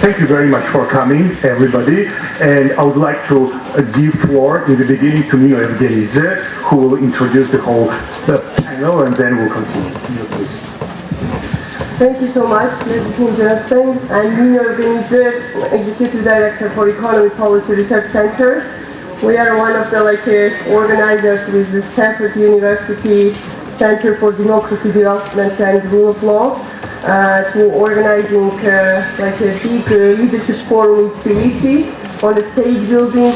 Thank you very much for coming, everybody. And I would like to give floor in the beginning to Nino Evgenidze, who will introduce the whole panel, and then we'll continue. Nino, please. Thank you so much, ladies and gentlemen. I'm Nino Evgenidze, Executive Director for Economy Policy Research Center. We are one of the organizers with the Stanford University Center for Democracy Development and Rule of Law to organizing a big leadership forum in Tbilisi on the state building,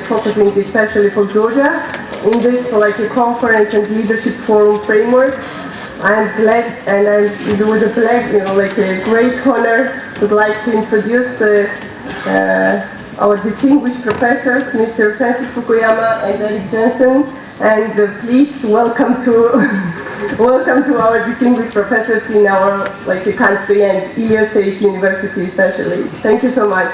focusing especially for Georgia. In this conference and leadership forum framework, I'm glad and I'm with a great honor would like to introduce our distinguished professors, Mr. Francis Fukuyama and Eric Jensen, and please welcome to our distinguished professors in our country and Ilyas State University especially. Thank you so much.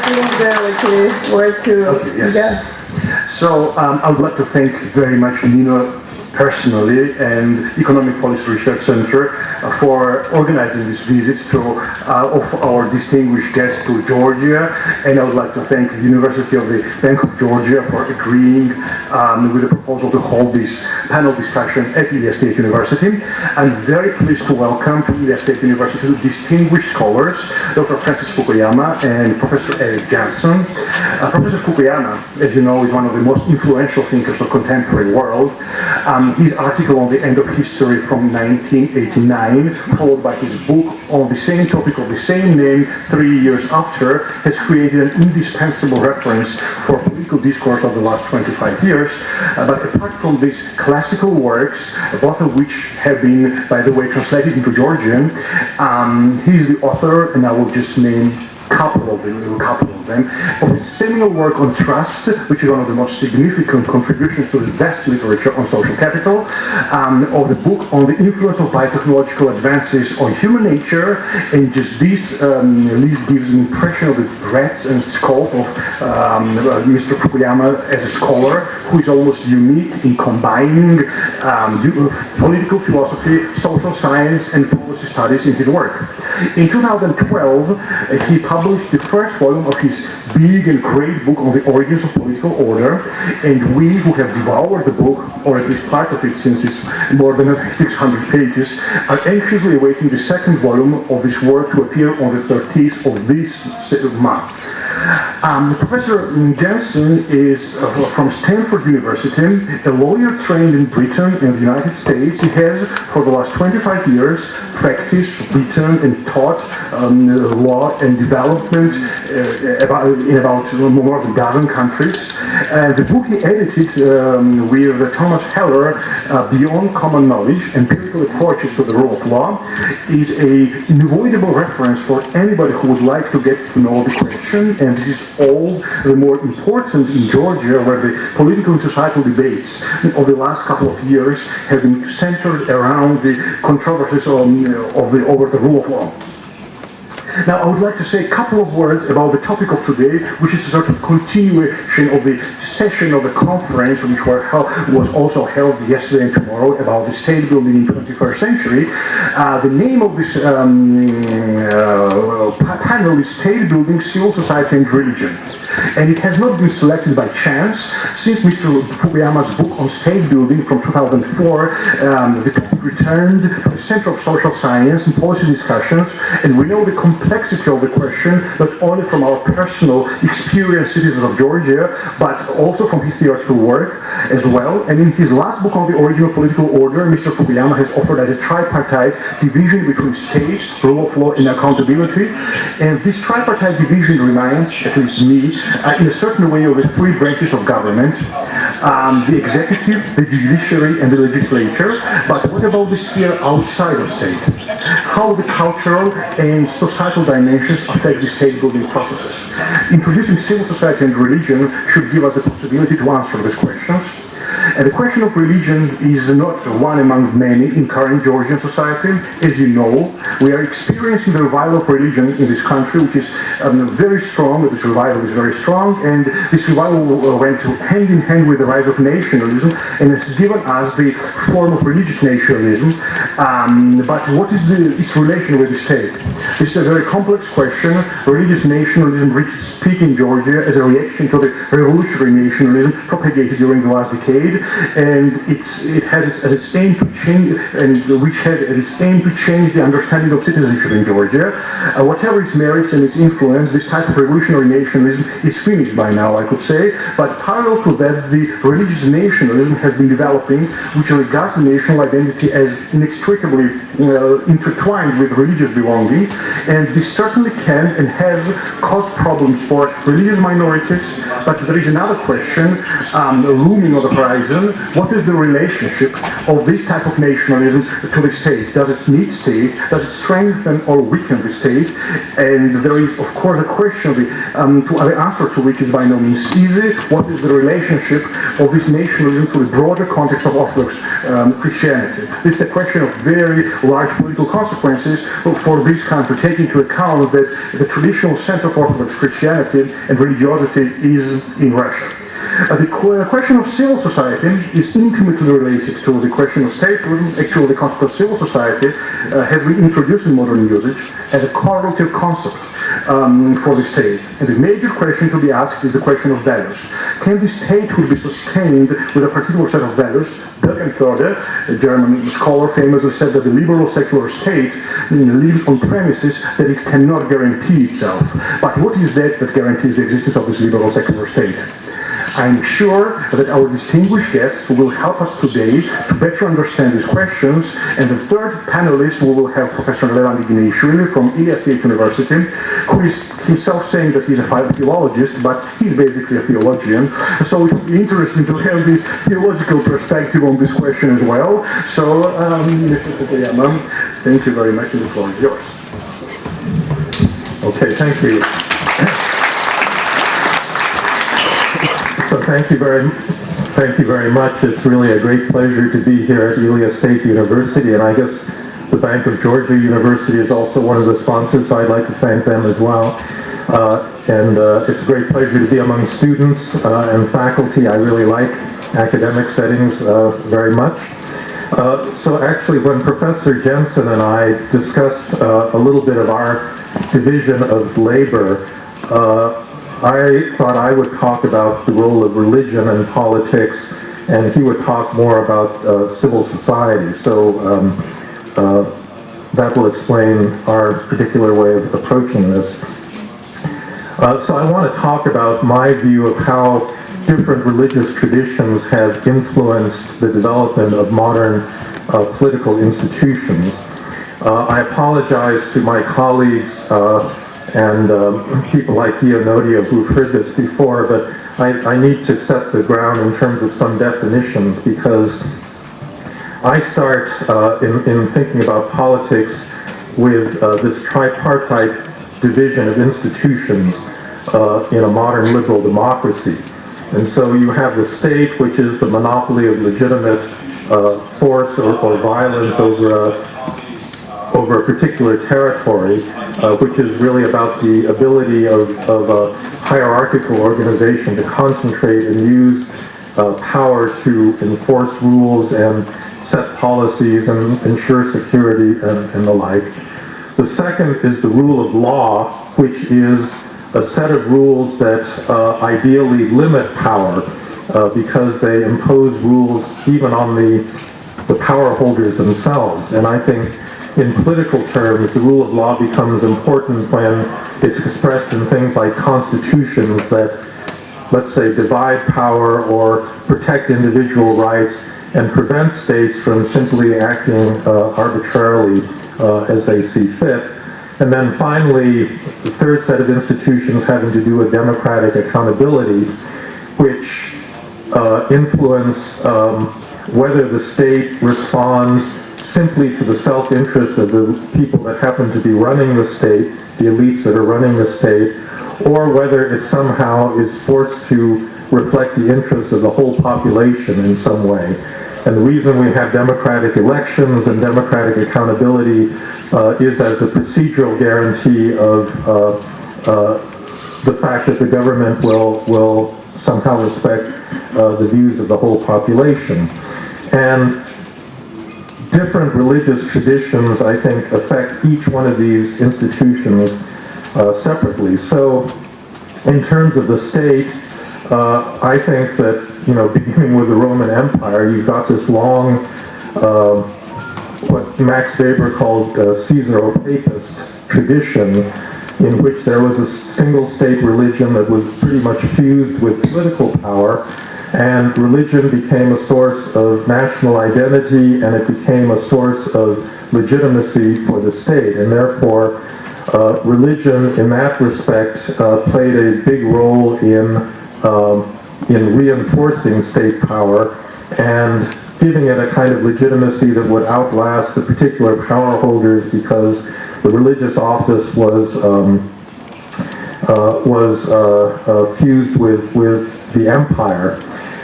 The word to yes. So I would like to thank very much Nino personally and Economic Policy Research Center for organizing this visit of our distinguished guests to Georgia, and I would like to thank the University of the Bank of Georgia for agreeing with the proposal to hold this panel discussion at Ilyas State University. I'm very pleased to welcome to Ilyas State University distinguished scholars, Dr. Francis Fukuyama and Professor Eric Jensen. Professor Fukuyama, as you know, is one of the most influential thinkers of contemporary world. His article on the end of history from 1989, followed by his book on the same topic of the same name 3 years after, has created an indispensable reference for political discourse of the last 25 years. But apart from these classical works, both of which have been, by the way, translated into Georgian, he is the author, and I will just name a couple of them, of his seminal work on trust, which is one of the most significant contributions to the vast literature on social capital, of the book on the influence of biotechnological advances on human nature, and just this list gives an impression of the breadth and scope of Mr. Fukuyama as a scholar, who is almost unique in combining political philosophy, social science, and policy studies in his work. In 2012, he published the first volume of his big and great book on the origins of political order, and we who have devoured the book, or at least part of it since it's more than 600 pages, are anxiously awaiting the second volume of this work to appear on the 13th of this month. Professor Jensen is from Stanford University, a lawyer trained in Britain and the United States. He has, for the last 25 years, practiced, written, and taught law and development in about more than a dozen countries. The book he edited with Thomas Heller, Beyond Common Knowledge, Empirical Approaches to the Rule of Law, is an unavoidable reference for anybody who would like to get to know the question, and this is all the more important in Georgia, where the political and societal debates of the last couple of years have been centered around the controversies over the rule of law. Now, I would like to say a couple of words about the topic of today, which is a sort of continuation of the session of the conference, which was also held yesterday and tomorrow, about the state building in the 21st century. The name of this panel is State Building, Civil Society and Religion. And it has not been selected by chance. Since Mr. Fukuyama's book on state building from 2004, the topic returned to the center of social science and policy discussions, and we know the complexity of the question, not only from our personal experience, citizens of Georgia, but also from his theoretical work as well. And in his last book on the origin of political order, Mr. Fukuyama has offered as a tripartite division between states, rule of law, and accountability. And this tripartite division reminds, at least me, in a certain way of the three branches of government, the executive, the judiciary, and the legislature. But what about the sphere outside of state? How the cultural and societal dimensions affect the state building processes? Introducing civil society and religion should give us the possibility to answer these questions. And the question of religion is not one among many in current Georgian society. As you know, we are experiencing the revival of religion in this country, which is very strong. This revival is very strong, and this revival went hand in hand with the rise of nationalism, and it's given us the form of religious nationalism. But what is its relation with the state? This is a very complex question. Religious nationalism reached its peak in Georgia as a reaction to the revolutionary nationalism propagated during the last decade, and it has as its aim to change, and which had as its aim to change the understanding of citizenship in Georgia. Whatever its merits and its influence, this type of revolutionary nationalism is finished by now, I could say. But parallel to that, the religious nationalism has been developing, which regards the national identity as inextricably intertwined with religious belonging, and this certainly can and has caused problems for religious minorities. But there is another question looming on the horizon. What is the relationship of this type of nationalism to the state? Does it need state? Does it strengthen or weaken the state? And there is, of course, a question, the answer to which is by no means easy. What is the relationship of this nationalism to the broader context of Orthodox Christianity? This is a question of very large political consequences for this country, taking into account that the traditional center of Orthodox Christianity and religiosity is in Russia. The question of civil society is intimately related to the question of statehood. Actually, the concept of civil society has been introduced in modern usage as a correlative concept for the state. And the major question to be asked is the question of values. Can the statehood be sustained with a particular set of values? Bergenförde, a German scholar, famously said that the liberal secular state lives on premises that it cannot guarantee itself. But what is that guarantees the existence of this liberal secular state? I'm sure that our distinguished guests will help us today to better understand these questions. And the third panelist, we will have Professor Levan Ignatiuili from Ilyas University, who is himself saying that he's a philologist, but he's basically a theologian. So it will be interesting to have this theological perspective on this question as well. So, Mr. Fukuyama, thank you very much, and the floor is yours. Okay, thank you. So thank you very much. It's really a great pleasure to be here at Ilyas State University, and I guess the Bank of Georgia University is also one of the sponsors, so I'd like to thank them as well. It's a great pleasure to be among students and faculty. I really like academic settings very much. So actually, when Professor Jensen and I discussed a little bit of our division of labor, I thought I would talk about the role of religion and politics, and he would talk more about civil society. So that will explain our particular way of approaching this. So I want to talk about my view of how different religious traditions have influenced the development of modern political institutions. I apologize to my colleagues and people like Ionodia who've heard this before, but I need to set the ground in terms of some definitions, because I start in thinking about politics with this tripartite division of institutions in a modern liberal democracy. And so you have the state, which is the monopoly of legitimate force or violence over a particular territory, which is really about the ability of a hierarchical organization to concentrate and use power to enforce rules and set policies and ensure security and the like. The second is the rule of law, which is a set of rules that ideally limit power because they impose rules even on the power holders themselves. And I think in political terms, the rule of law becomes important when it's expressed in things like constitutions that, let's say, divide power or protect individual rights and prevent states from simply acting arbitrarily as they see fit. And then finally, the third set of institutions having to do with democratic accountability, which influence whether the state responds simply to the self-interest of the people that happen to be running the state, the elites that are running the state, or whether it somehow is forced to reflect the interests of the whole population in some way. And the reason we have democratic elections and democratic accountability is as a procedural guarantee of the fact that the government will somehow respect the views of the whole population. And different religious traditions, I think, affect each one of these institutions separately. So in terms of the state, I think that, beginning with the Roman Empire, you've got this long, what Max Weber called Caesaro-Papist tradition, in which there was a single state religion that was pretty much fused with political power, and religion became a source of national identity, and it became a source of legitimacy for the state, and therefore religion in that respect played a big role in reinforcing state power and giving it a kind of legitimacy that would outlast the particular power holders, because the religious office was fused with the empire.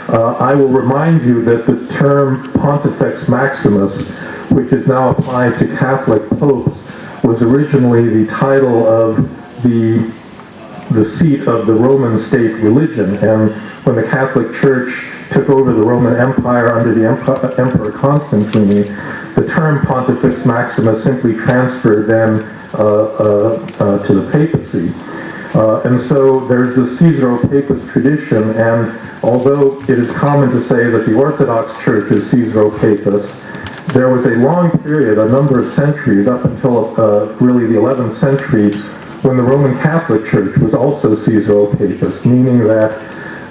I will remind you that the term Pontifex Maximus, which is now applied to Catholic popes, was originally the title of the seat of the Roman state religion. And when the Catholic Church took over the Roman Empire under the Emperor Constantine, the term Pontifex Maximus simply transferred then to the papacy. And so there's the Caesaro-Papist tradition, and although it is common to say that the Orthodox Church is Caesaro-Papist, there was a long period, a number of centuries, up until really the 11th century, when the Roman Catholic Church was also Caesaro-Papist, meaning that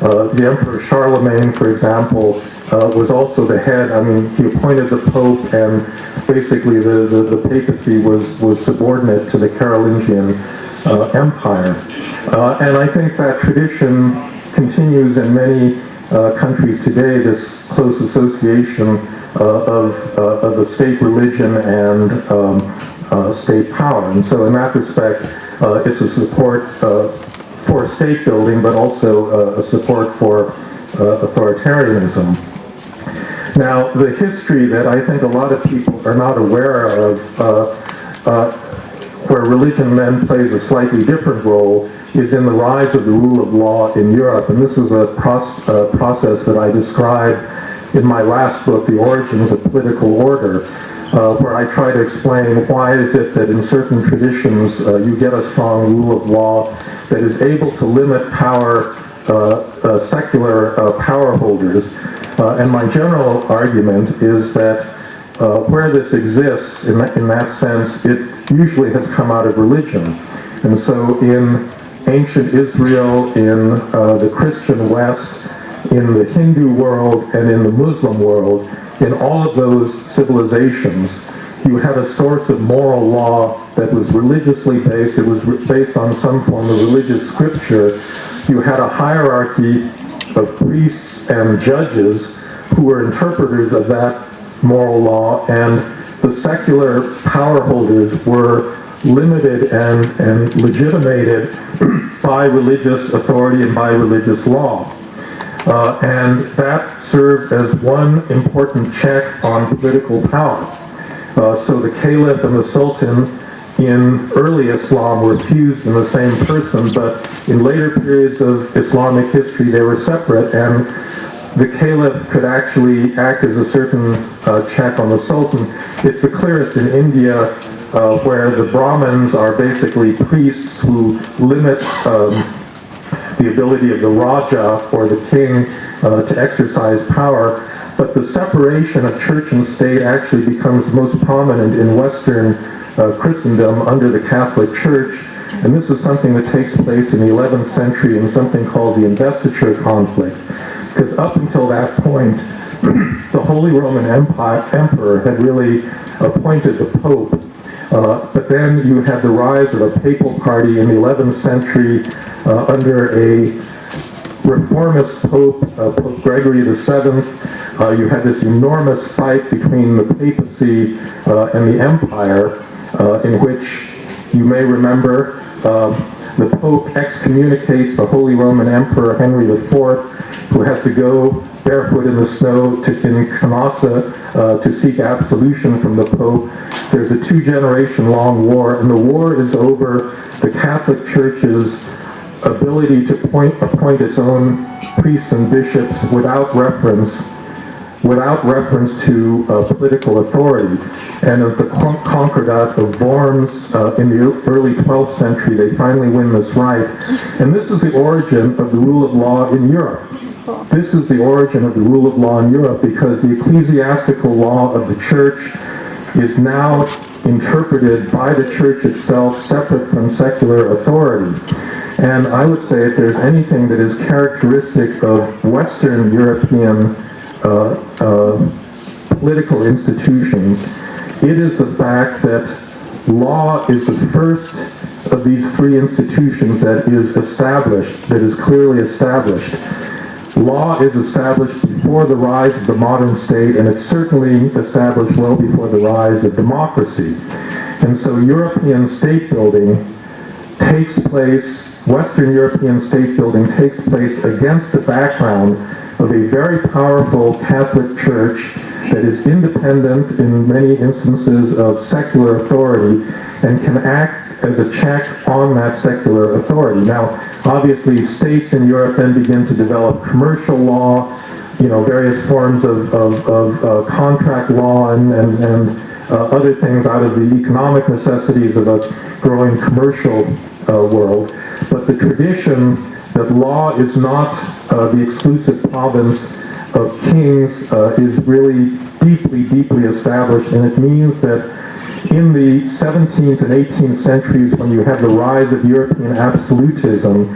the Emperor Charlemagne, for example, was also the head. I mean, he appointed the Pope, and basically the papacy was subordinate to the Carolingian Empire. And I think that tradition continues in many countries today, this close association of the state religion and state power. And so in that respect, it's a support for state building, but also a support for authoritarianism. Now, the history that I think a lot of people are not aware of, where religion then plays a slightly different role, is in the rise of the rule of law in Europe. And this is a process that I describe in my last book, The Origins of Political Order, where I try to explain why is it that in certain traditions you get a strong rule of law that is able to limit power, secular power holders. And my general argument is that where this exists, in that sense, it usually has come out of religion. And so in ancient Israel, in the Christian West, in the Hindu world, and in the Muslim world, in all of those civilizations, you had a source of moral law that was religiously based. It was based on some form of religious scripture. You had a hierarchy of priests and judges who were interpreters of that moral law, and the secular power holders were limited and legitimated by religious authority and by religious law. And that served as one important check on political power. So the caliph and the sultan in early Islam were fused in the same person, but in later periods of Islamic history they were separate, and the caliph could actually act as a certain check on the sultan. It's the clearest in India, where the Brahmins are basically priests who limit the ability of the Raja, or the king, to exercise power. But the separation of church and state actually becomes most prominent in Western Christendom under the Catholic Church. And this is something that takes place in the 11th century in something called the investiture conflict. Because up until that point, the Holy Roman Emperor had really appointed the Pope. But then you had the rise of a papal party in the 11th century under a reformist Pope, Pope Gregory VII. You had this enormous fight between the papacy and the empire, in which, you may remember, the Pope excommunicates the Holy Roman Emperor Henry IV, who has to go barefoot in the snow to Kinshasa to seek absolution from the Pope. There's a 2-generation-long war, and the war is over the Catholic Church's ability to appoint its own priests and bishops without reference to political authority. And at the Concordat of Worms in the early 12th century, they finally win this right. And this is the origin of the rule of law in Europe. This is the origin of the rule of law in Europe because the ecclesiastical law of the church is now interpreted by the church itself separate from secular authority. And I would say if there's anything that is characteristic of Western European political institutions, it is the fact that law is the first of these three institutions that is established, that is clearly established. Law is established before the rise of the modern state, and it's certainly established well before the rise of democracy. And so European state building takes place, Western European state building takes place against the background of a very powerful Catholic Church that is independent in many instances of secular authority and can act as a check on that secular authority. Now, obviously, states in Europe then begin to develop commercial law, various forms of contract law and other things out of the economic necessities of a growing commercial world. But the tradition that law is not the exclusive province of kings is really deeply, deeply established, and it means that in the 17th and 18th centuries, when you have the rise of European absolutism,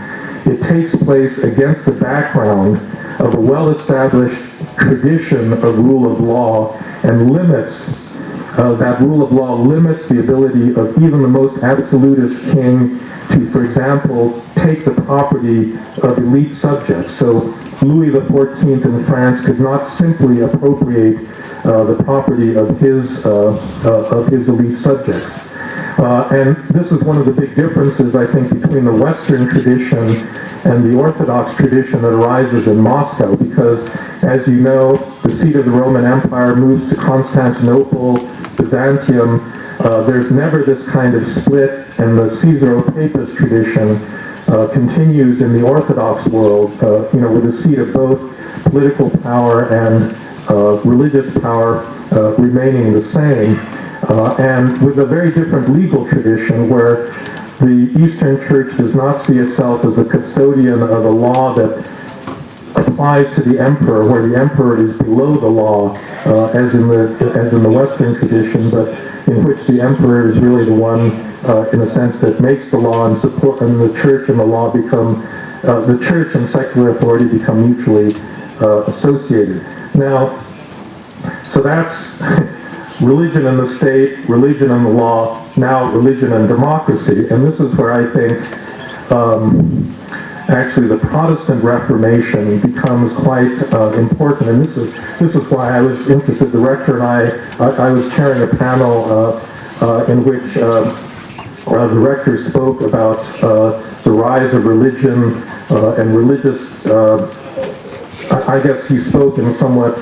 it takes place against the background of a well-established tradition of rule of law, and limits, that rule of law limits the ability of even the most absolutist king to, for example, take the property of elite subjects. So Louis XIV in France could not simply appropriate the property of his elite subjects. And this is one of the big differences, I think, between the Western tradition and the Orthodox tradition that arises in Moscow, because, as you know, the seat of the Roman Empire moves to Constantinople, Byzantium. There's never this kind of split, and the Caesaro-Papist tradition continues in the Orthodox world, with a seat of both political power and religious power remaining the same, and with a very different legal tradition where the Eastern Church does not see itself as a custodian of a law that applies to the emperor, where the emperor is below the law, as in the Western tradition, but in which the emperor is really the one, in a sense, that makes the law, and the church and the law become, the church and secular authority become mutually associated. Now, so that's religion and the state, religion and the law, now religion and democracy. And this is where I think actually the Protestant Reformation becomes quite important. And this is why I was interested. The rector and I was chairing a panel in which the rector spoke about the rise of religion and religious, I guess he spoke in somewhat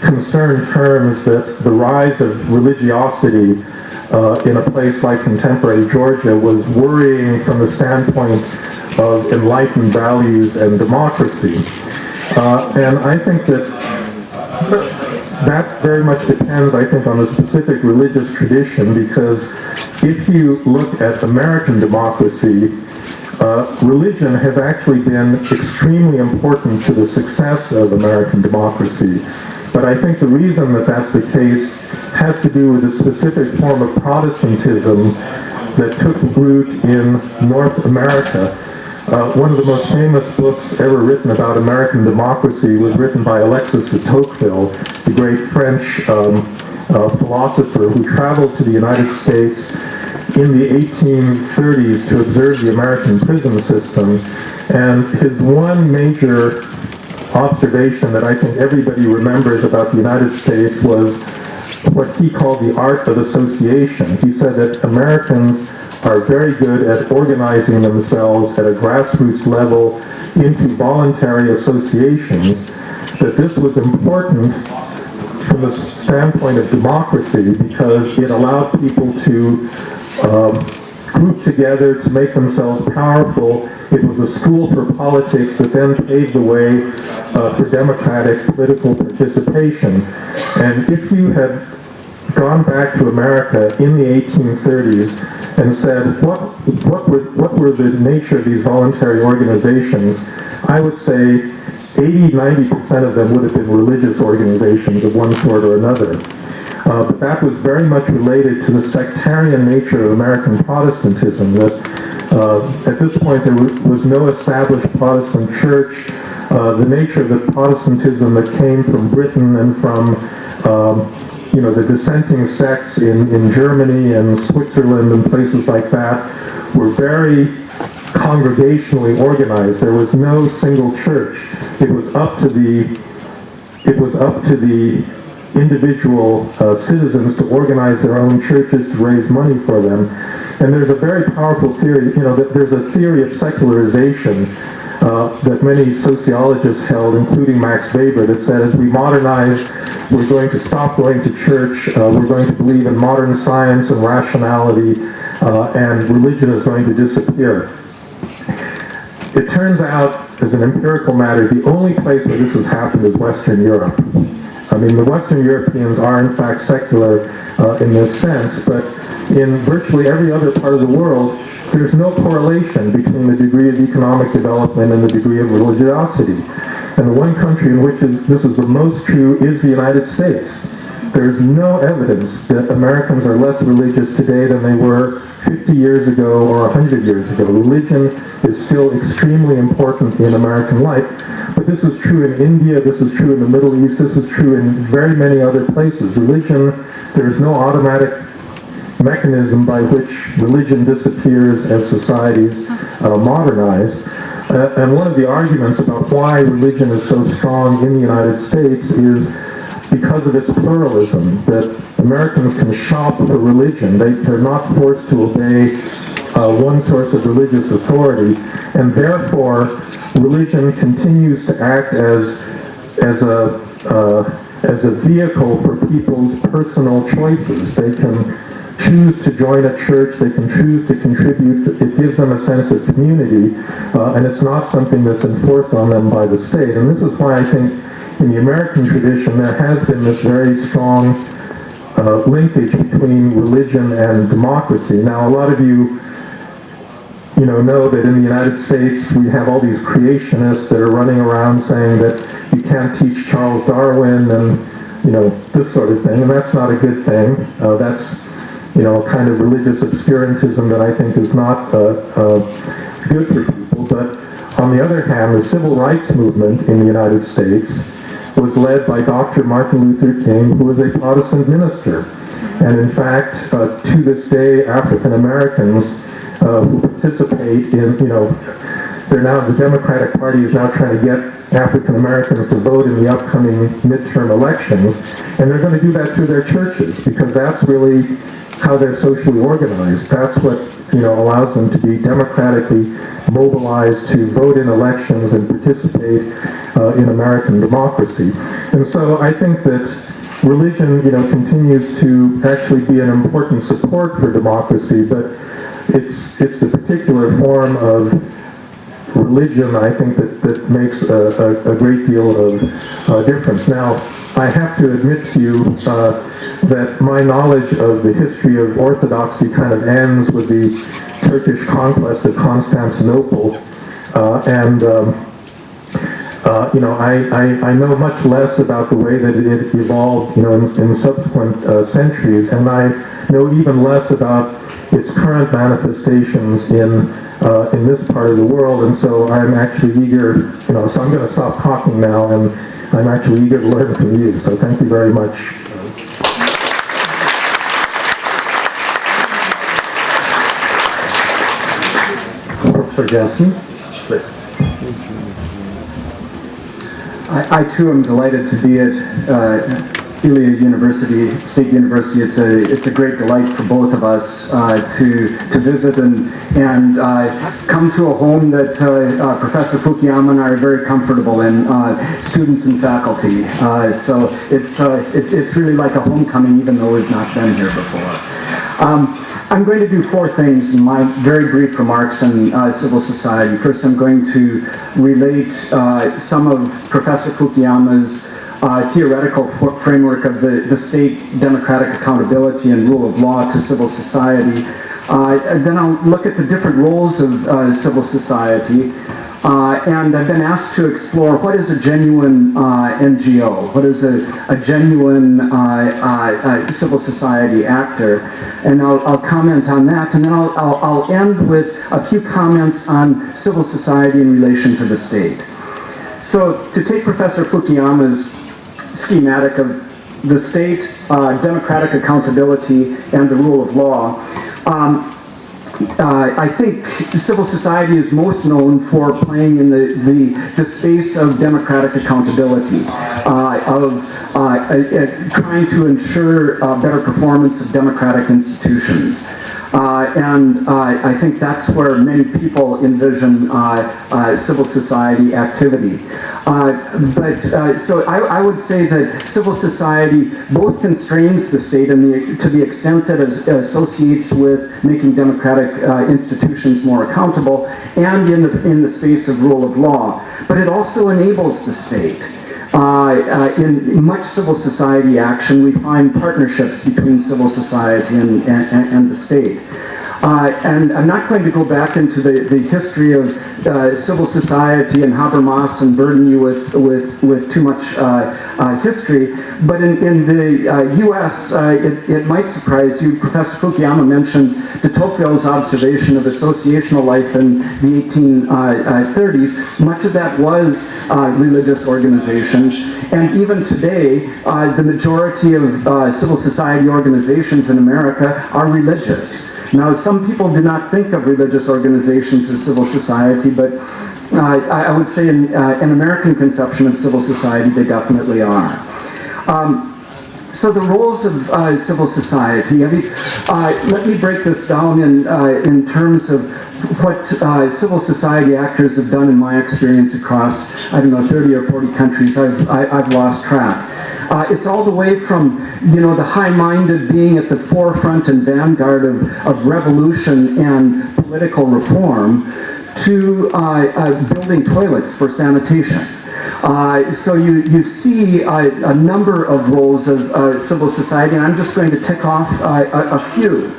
concerned terms that the rise of religiosity in a place like contemporary Georgia was worrying from the standpoint of enlightened values and democracy. And I think that very much depends, I think, on the specific religious tradition, because if you look at American democracy, religion has actually been extremely important to the success of American democracy. But I think the reason that that's the case has to do with a specific form of Protestantism that took root in North America. One of the most famous books ever written about American democracy was written by Alexis de Tocqueville, the great French philosopher who traveled to the United States in the 1830s to observe the American prison system. And his one major observation that I think everybody remembers about the United States was what he called the art of association. He said that Americans are very good at organizing themselves at a grassroots level into voluntary associations, that this was important from the standpoint of democracy because it allowed people to group together to make themselves powerful. It was a school for politics that then paved the way for democratic political participation. And if you had gone back to America in the 1830s and said, what were the nature of these voluntary organizations, I would say 80-90% of them would have been religious organizations of one sort or another. But that was very much related to the sectarian nature of American Protestantism, that at this point there was no established Protestant church. The nature of the Protestantism that came from Britain and from the dissenting sects in Germany and Switzerland and places like that were very congregationally organized. There was no single church. It was up to the individual citizens to organize their own churches to raise money for them. And there's a very powerful theory, that there's a theory of secularization that many sociologists held, including Max Weber, that said as we modernize, we're going to stop going to church, we're going to believe in modern science and rationality, and religion is going to disappear. It turns out, as an empirical matter, the only place where this has happened is Western Europe. I mean, the Western Europeans are in fact secular in this sense, but in virtually every other part of the world, there's no correlation between the degree of economic development and the degree of religiosity. And the one country in which this is the most true is the United States. There's no evidence that Americans are less religious today than they were 50 years ago or 100 years ago. Religion is still extremely important in American life. But this is true in India, this is true in the Middle East, this is true in very many other places. Religion, there is no automatic mechanism by which religion disappears as societies modernize. And one of the arguments about why religion is so strong in the United States is because of its pluralism, that Americans can shop for religion. They're not forced to obey one source of religious authority, and therefore religion continues to act as a vehicle for people's personal choices. They can choose to join a church, they can choose to contribute, it gives them a sense of community, and it's not something that's enforced on them by the state. And this is why I think in the American tradition there has been this very strong linkage between religion and democracy. Now, a lot of you know that in the United States we have all these creationists that are running around saying that you can't teach Charles Darwin and this sort of thing, and that's not a good thing. That's a kind of religious obscurantism that I think is not good for people. But on the other hand, the civil rights movement in the United States was led by Dr. Martin Luther King, who was a Protestant minister. And in fact, to this day, African Americans who participate in, the Democratic Party is now trying to get African Americans to vote in the upcoming midterm elections, and they're going to do that through their churches, because that's really how they're socially organized. That's what allows them to be democratically mobilized to vote in elections and participate in American democracy. And so I think that religion, continues to actually be an important support for democracy, but it's the particular form of religion, I think, that makes a great deal of difference. Now, I have to admit to you that my knowledge of the history of Orthodoxy kind of ends with the Turkish conquest of Constantinople, I know much less about the way that it evolved, in subsequent centuries, and I know even less about its current manifestations in this part of the world, and so I'm actually eager, so I'm going to stop talking now, and I'm actually eager to learn from you, so thank you very much. Professor Jensen. I too am delighted to be at Ilia University, State University. It's a great delight for both of us to visit and come to a home that Professor Fukuyama and I are very comfortable in, students and faculty. So it's really like a homecoming, even though we've not been here before. I'm going to do four things in my very brief remarks on civil society. First, I'm going to relate some of Professor Fukuyama's theoretical framework of the state, democratic accountability, and rule of law to civil society. Then I'll look at the different roles of civil society. And I've been asked to explore what is a genuine NGO, what is a genuine civil society actor, and I'll comment on that, and then I'll end with a few comments on civil society in relation to the state. So to take Professor Fukuyama's schematic of the state, democratic accountability, and the rule of law, I think civil society is most known for playing in the space of democratic accountability, of trying to ensure better performance of democratic institutions. And I think that's where many people envision civil society activity. So I would say that civil society both constrains the state to the extent that it associates with making democratic institutions more accountable, and in the space of rule of law. But it also enables the state. In much civil society action, we find partnerships between civil society and the state. And I'm not going to go back into the history of civil society and Habermas and burden you with too much history, but in the U.S., it might surprise you. Professor Fukuyama mentioned de Tocqueville's observation of associational life in the 1830s. Much of that was religious organizations, and even today, the majority of civil society organizations in America are religious. Now, some people do not think of religious organizations as civil society, but I would say in an American conception of civil society, they definitely are. So the roles of civil society, let me break this down in terms of what civil society actors have done in my experience across, 30 or 40 countries. I've lost track. It's all the way from, the high-minded being at the forefront and vanguard of revolution and political reform to building toilets for sanitation. So you see a number of roles of civil society, and I'm just going to tick off a few.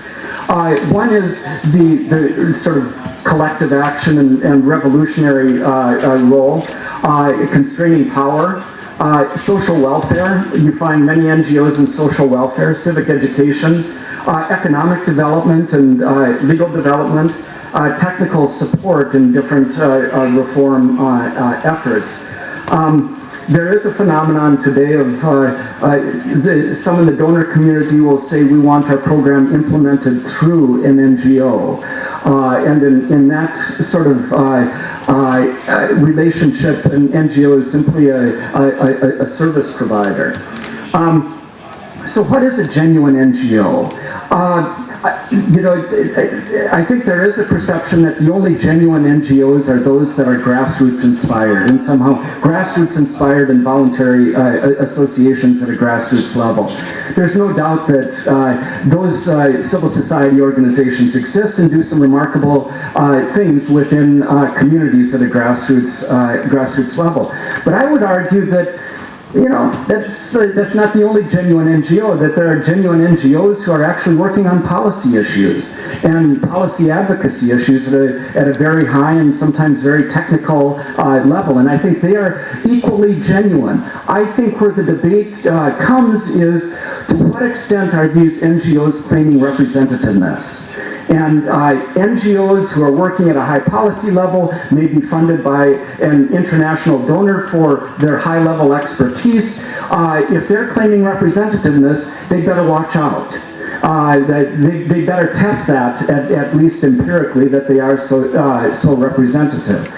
One is the sort of collective action and revolutionary role, constraining power, social welfare. You find many NGOs in social welfare, civic education, economic development and legal development, technical support in different reform efforts. There is a phenomenon today of some in the donor community will say we want our program implemented through an NGO. And in that sort of relationship, an NGO is simply a service provider. So what is a genuine NGO? I think there is a perception that the only genuine NGOs are those that are grassroots inspired, and somehow grassroots inspired and voluntary associations at a grassroots level. There's no doubt that those civil society organizations exist and do some remarkable things within communities at a grassroots level. But I would argue that that's not the only genuine NGO, that there are genuine NGOs who are actually working on policy issues and policy advocacy issues at a very high and sometimes very technical level. And I think they are equally genuine. I think where the debate comes is, to what extent are these NGOs claiming representativeness? And NGOs who are working at a high policy level may be funded by an international donor for their high-level expertise. If they're claiming representativeness, they better watch out. they better test that, at least empirically, that they are so representative.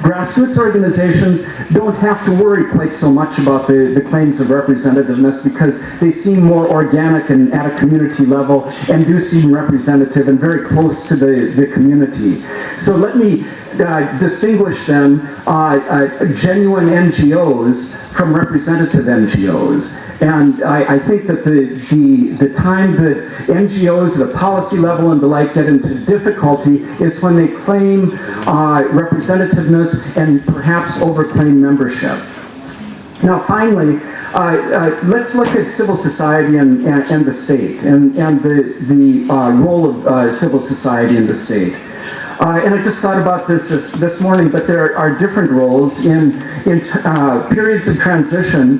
Grassroots organizations don't have to worry quite so much about the claims of representativeness because they seem more organic and at a community level and do seem representative and very close to the community. So let me distinguish then genuine NGOs from representative NGOs. And I think that the time that NGOs at a policy level and the like get into difficulty is when they claim representativeness and perhaps overclaim membership. Now finally, let's look at civil society and the state and the role of civil society in the state. And I just thought about this morning, but there are different roles. In periods of transition,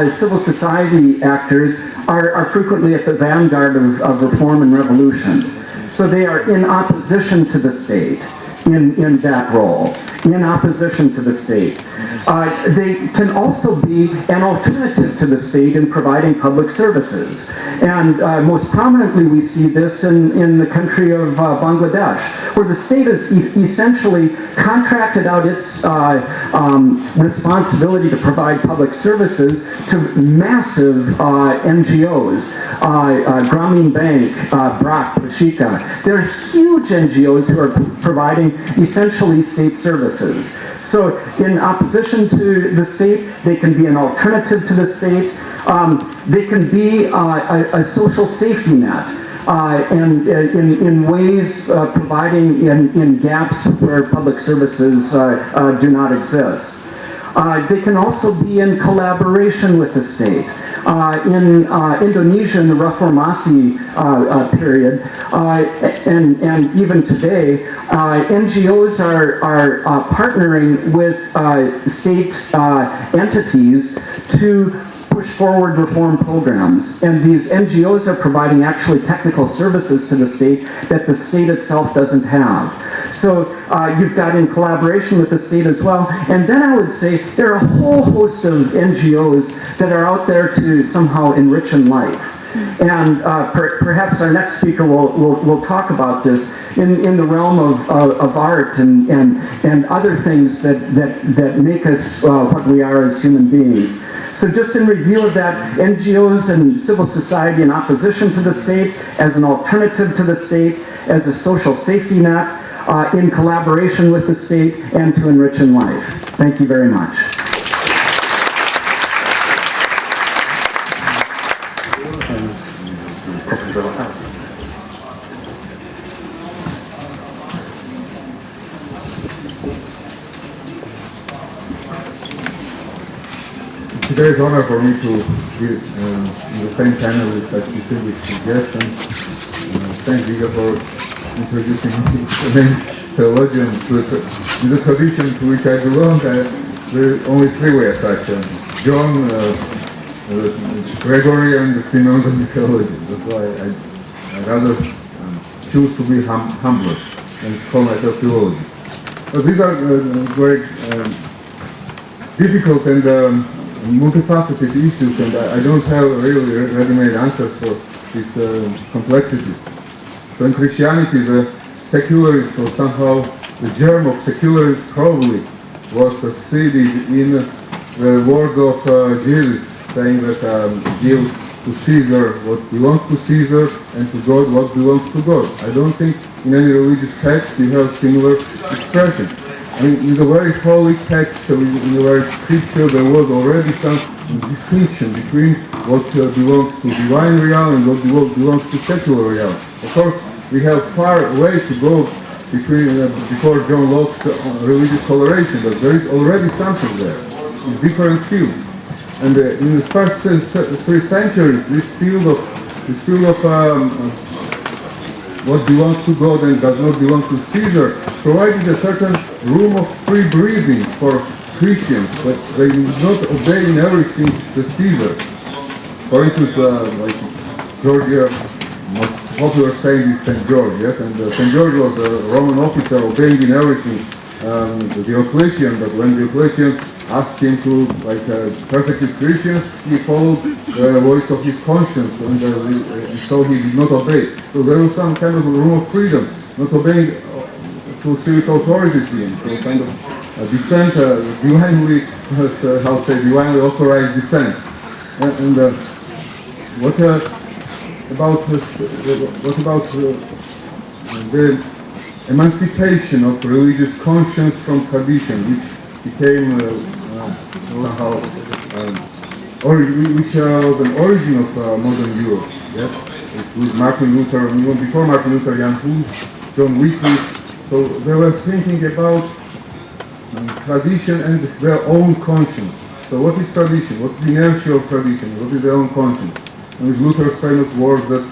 civil society actors are frequently at the vanguard of reform and revolution. So they are in opposition to the state in that role, in opposition to the state. They can also be an alternative to the state in providing public services. And most prominently we see this in the country of Bangladesh, where the state has essentially contracted out its responsibility to provide public services to massive NGOs, Grameen Bank, BRAC, Prashika. They're huge NGOs who are providing essentially state services. So in opposition to the state, they can be an alternative to the state. They can be a social safety net, and in ways providing in gaps where public services do not exist. They can also be in collaboration with the state. In Indonesia, in the Reformasi period, and even today, NGOs are partnering with state entities to push forward reform programs. And these NGOs are providing actually technical services to the state that the state itself doesn't have. So you've got in collaboration with the state as well. And then I would say there are a whole host of NGOs that are out there to somehow enrich in life. And perhaps our next speaker will talk about this in the realm of art and other things that make us what we are as human beings. So just in review of that, NGOs and civil society in opposition to the state, as an alternative to the state, as a social safety net, in collaboration with the state, and to enrich in life. Thank you very much. It's a great honor for me to be in the same panel with such distinguished guests. Thank you for introducing me to the main theologian in the tradition to which I belong. There are only three ways such: John, Gregory, and the Synod of the theologian. That's why I rather choose to be humbler and call myself theologian. But these are very difficult and multifaceted issues, and I don't have really ready-made answers for this complexity. So in Christianity, the secularists, or somehow the germ of secularism, probably was seeded in the words of Jesus, saying that give to Caesar what belongs to Caesar and to God what belongs to God. I don't think in any religious text you have similar expression. I mean, in the very holy text, in the very scripture, there was already some distinction between what belongs to divine realm and what belongs to secular realm. Of course, we have far way to go before John Locke's religious toleration, but there is already something there in different fields. And in the first 3 centuries, this field of what belongs to God and does not belong to Caesar provided a certain room of free breathing for Christians, but they would not obey in everything to Caesar. For instance, like Georgia, most popular saying is St. George, yes? And St. George was a Roman officer obeying in everything Diocletian, but when Diocletian asked him to persecute Christians, he followed the voice of his conscience, and so he did not obey. So there was some kind of room of freedom, not obeying to civic authorities in, so kind of dissent, divinely, divinely authorized dissent. And what about the emancipation of religious conscience from tradition, which became somehow, which was an origin of modern Europe. Yes, with Martin Luther, even before Martin Luther, Jan Hus, John Wesley. So they were thinking about tradition and their own conscience. So what is tradition? What's the inertia of tradition? What is their own conscience? And with Luther's famous words that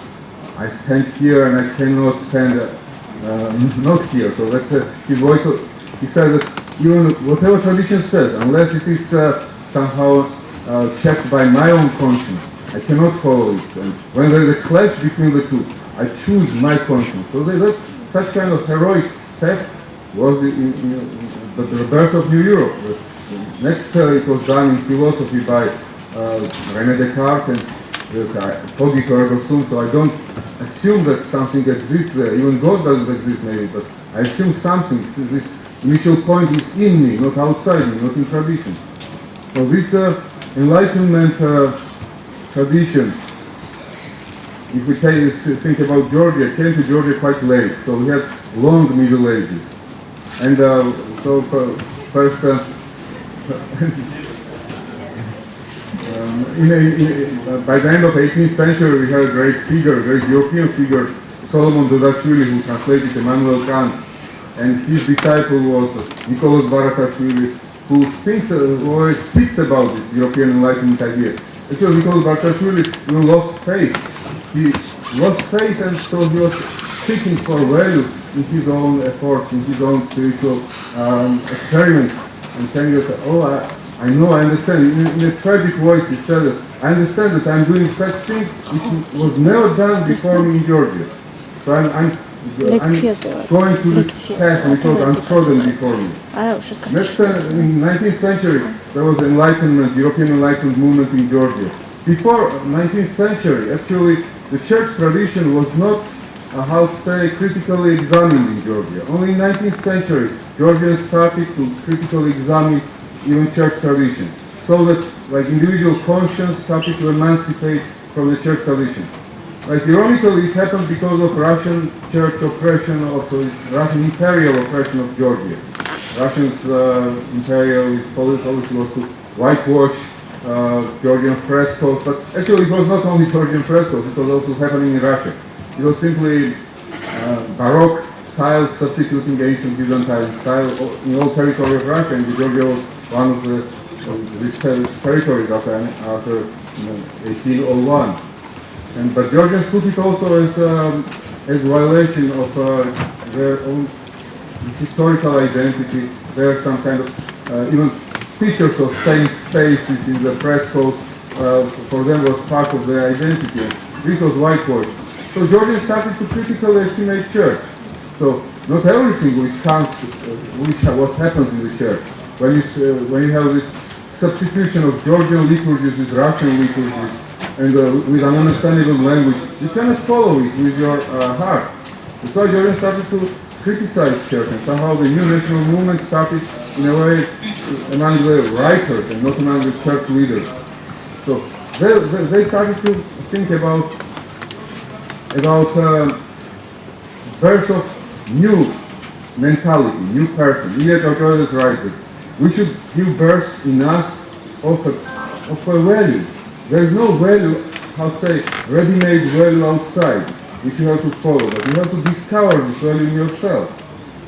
I stand here and I cannot stand not here. So that's his voice. He said that even whatever tradition says, unless it is somehow checked by my own conscience, I cannot follow it. And when there is a clash between the two, I choose my conscience. So such kind of heroic step was the birth of New Europe. Next, it was done in philosophy by René Descartes and Cogito ergo sum. So I don't assume that something exists there. Even God doesn't exist maybe, but I assume something. This initial point is in me, not outside me, not in tradition. So this Enlightenment tradition, if we think about Georgia, came to Georgia quite late. So we had long Middle Ages. And so first, by the end of the 18th century, we had a great figure, a great European figure, Solomon Dodashvili, who translated Immanuel Kant, and his disciple was Nicholas Baratashvili, who always speaks about this European Enlightenment idea. Actually, Nicholas Baratashvili lost faith. He lost faith, and so he was seeking for value in his own efforts, in his own spiritual experiments, and saying that, I know, I understand. In a tragic voice, he said that, I understand that I'm doing such things which was never done before me in Georgia. So I'm going to this path which was untrodden before me. Next, in the 19th century, there was Enlightenment, European Enlightenment movement in Georgia. Before 19th century, actually, the church tradition was not, critically examined in Georgia. Only in 19th century, Georgians started to critically examine even church tradition, so that individual conscience started to emancipate from the church tradition. Ironically, it happened because of Russian church oppression, also Russian imperial oppression of Georgia. Russians' imperial policy was to whitewash Georgian frescoes, but actually it was not only Georgian frescoes, it was also happening in Russia. It was simply Baroque style substituting ancient Byzantine style in all territory of Russia, and Georgia was one of these territories after 1801. But Georgians took it also as violation of their own historical identity. There are some kind of even features of saint spaces in the frescoes. For them was part of their identity. This was whitewashed. So Georgians started to critically estimate church. So not everything which counts, what happens in the church. When you have this substitution of Georgian liturgies with Russian liturgies, and with an understandable language, you cannot follow it with your heart. That's why Georgians started to criticize church, and somehow the new national movement started in a way among the writers and not among the church leaders. So they started to think about birth of new mentality, new person. Ilyich Orthodox writes, we should give birth in us of a value. There is no value, ready-made value outside, which you have to follow, but you have to discover this value in yourself.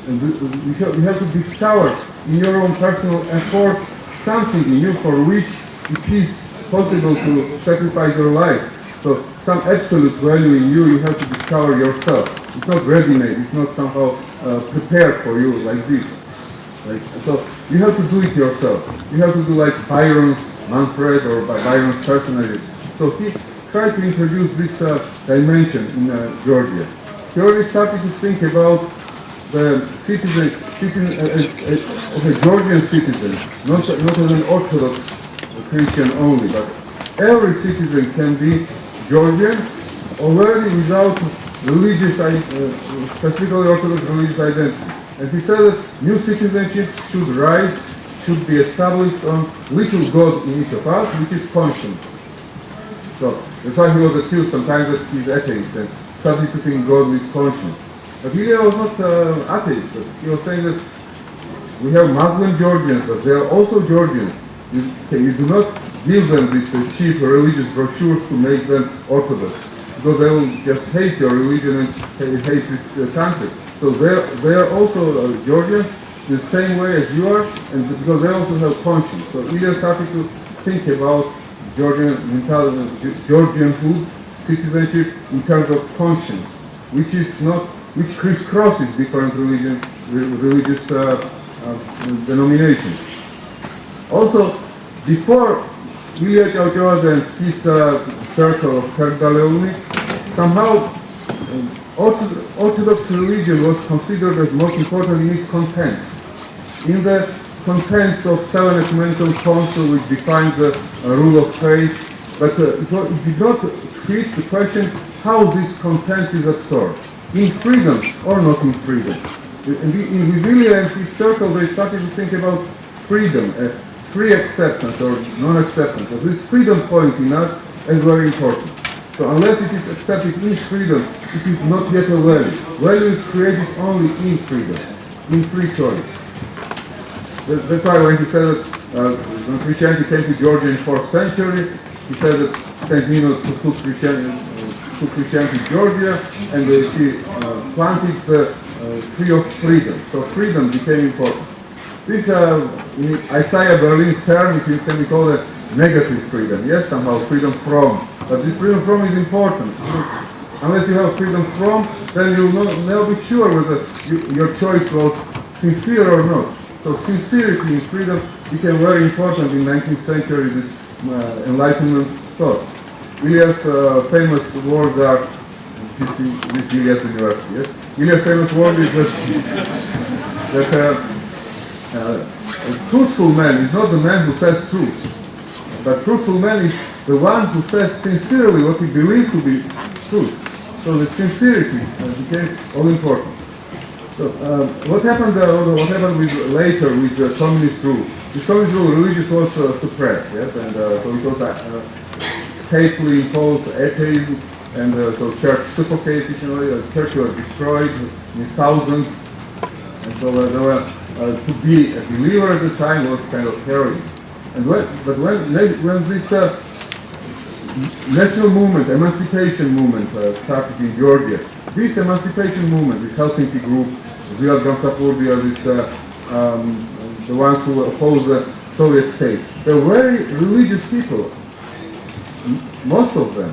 And you have to discover in your own personal efforts something in you for which it is possible to sacrifice your life. So some absolute value in you have to discover yourself. It's not ready-made, it's not somehow prepared for you like this. So you have to do it yourself. You have to do like Byron's Manfred or by Byron's personages. So he tried to introduce this dimension in Georgia. He already started to think about the citizen of a Georgian citizen, not as an Orthodox Christian only, but every citizen can be Georgian already without religious, specifically Orthodox religious identity. And he said that new citizenship should rise, should be established on little God in each of us, which is conscience. So that's why he was accused sometimes that he's atheist and substituting God with conscience. But Ilia was not atheist. He was saying that we have Muslim Georgians, but they are also Georgians. You do not give them these cheap religious brochures to make them Orthodox, because they will just hate your religion and hate this country. So they are also Georgians the same way as you are, and because they also have conscience. So Ilia started to think about Georgian mentality, Georgian food, citizenship in terms of conscience, which crisscrosses different religious denominations. Also, before Ilia Georgia and his circle of Kardaleuni, somehow Orthodox religion was considered as most important in its contents. In the contents of Seven Ecumenical Council, which defines the rule of faith, but it did not treat the question how this content is absorbed, in freedom or not in freedom. In Ilia and his circle, they started to think about freedom, free acceptance or non-acceptance. So this freedom point in us is very important. So unless it is accepted in freedom, it is not yet a value. Value is created only in freedom, in free choice. That's why when he said that when Christianity came to Georgia in 4th century, he said that St. Nino took Christianity to Georgia, and she planted the tree of freedom. So freedom became important. This, in Isaiah Berlin's term, it can be called a negative freedom. Yes, somehow freedom from. But this freedom from is important. Unless you have freedom from, then you will never be sure whether your choice was sincere or not. So sincerity in freedom became very important in 19th century, this Enlightenment thought. Ilyas' famous words are, this Ilyas University, yes? Ilyas' famous word is that a truthful man is not the man who says truth, but truthful man is the one who says sincerely what he believes to be truth. So the sincerity became all important. So what happened later with the communist rule? The communist rule, religious was suppressed, yes, and so it was stately imposed atheism, and so church suffocated, church was destroyed in thousands, and so there were to be a believer at the time was kind of heroin. And when this national movement, emancipation movement started in Georgia, this emancipation movement, this Helsinki group, Vilas Gamsapurdia, the ones who opposed the Soviet state, they were very religious people, most of them.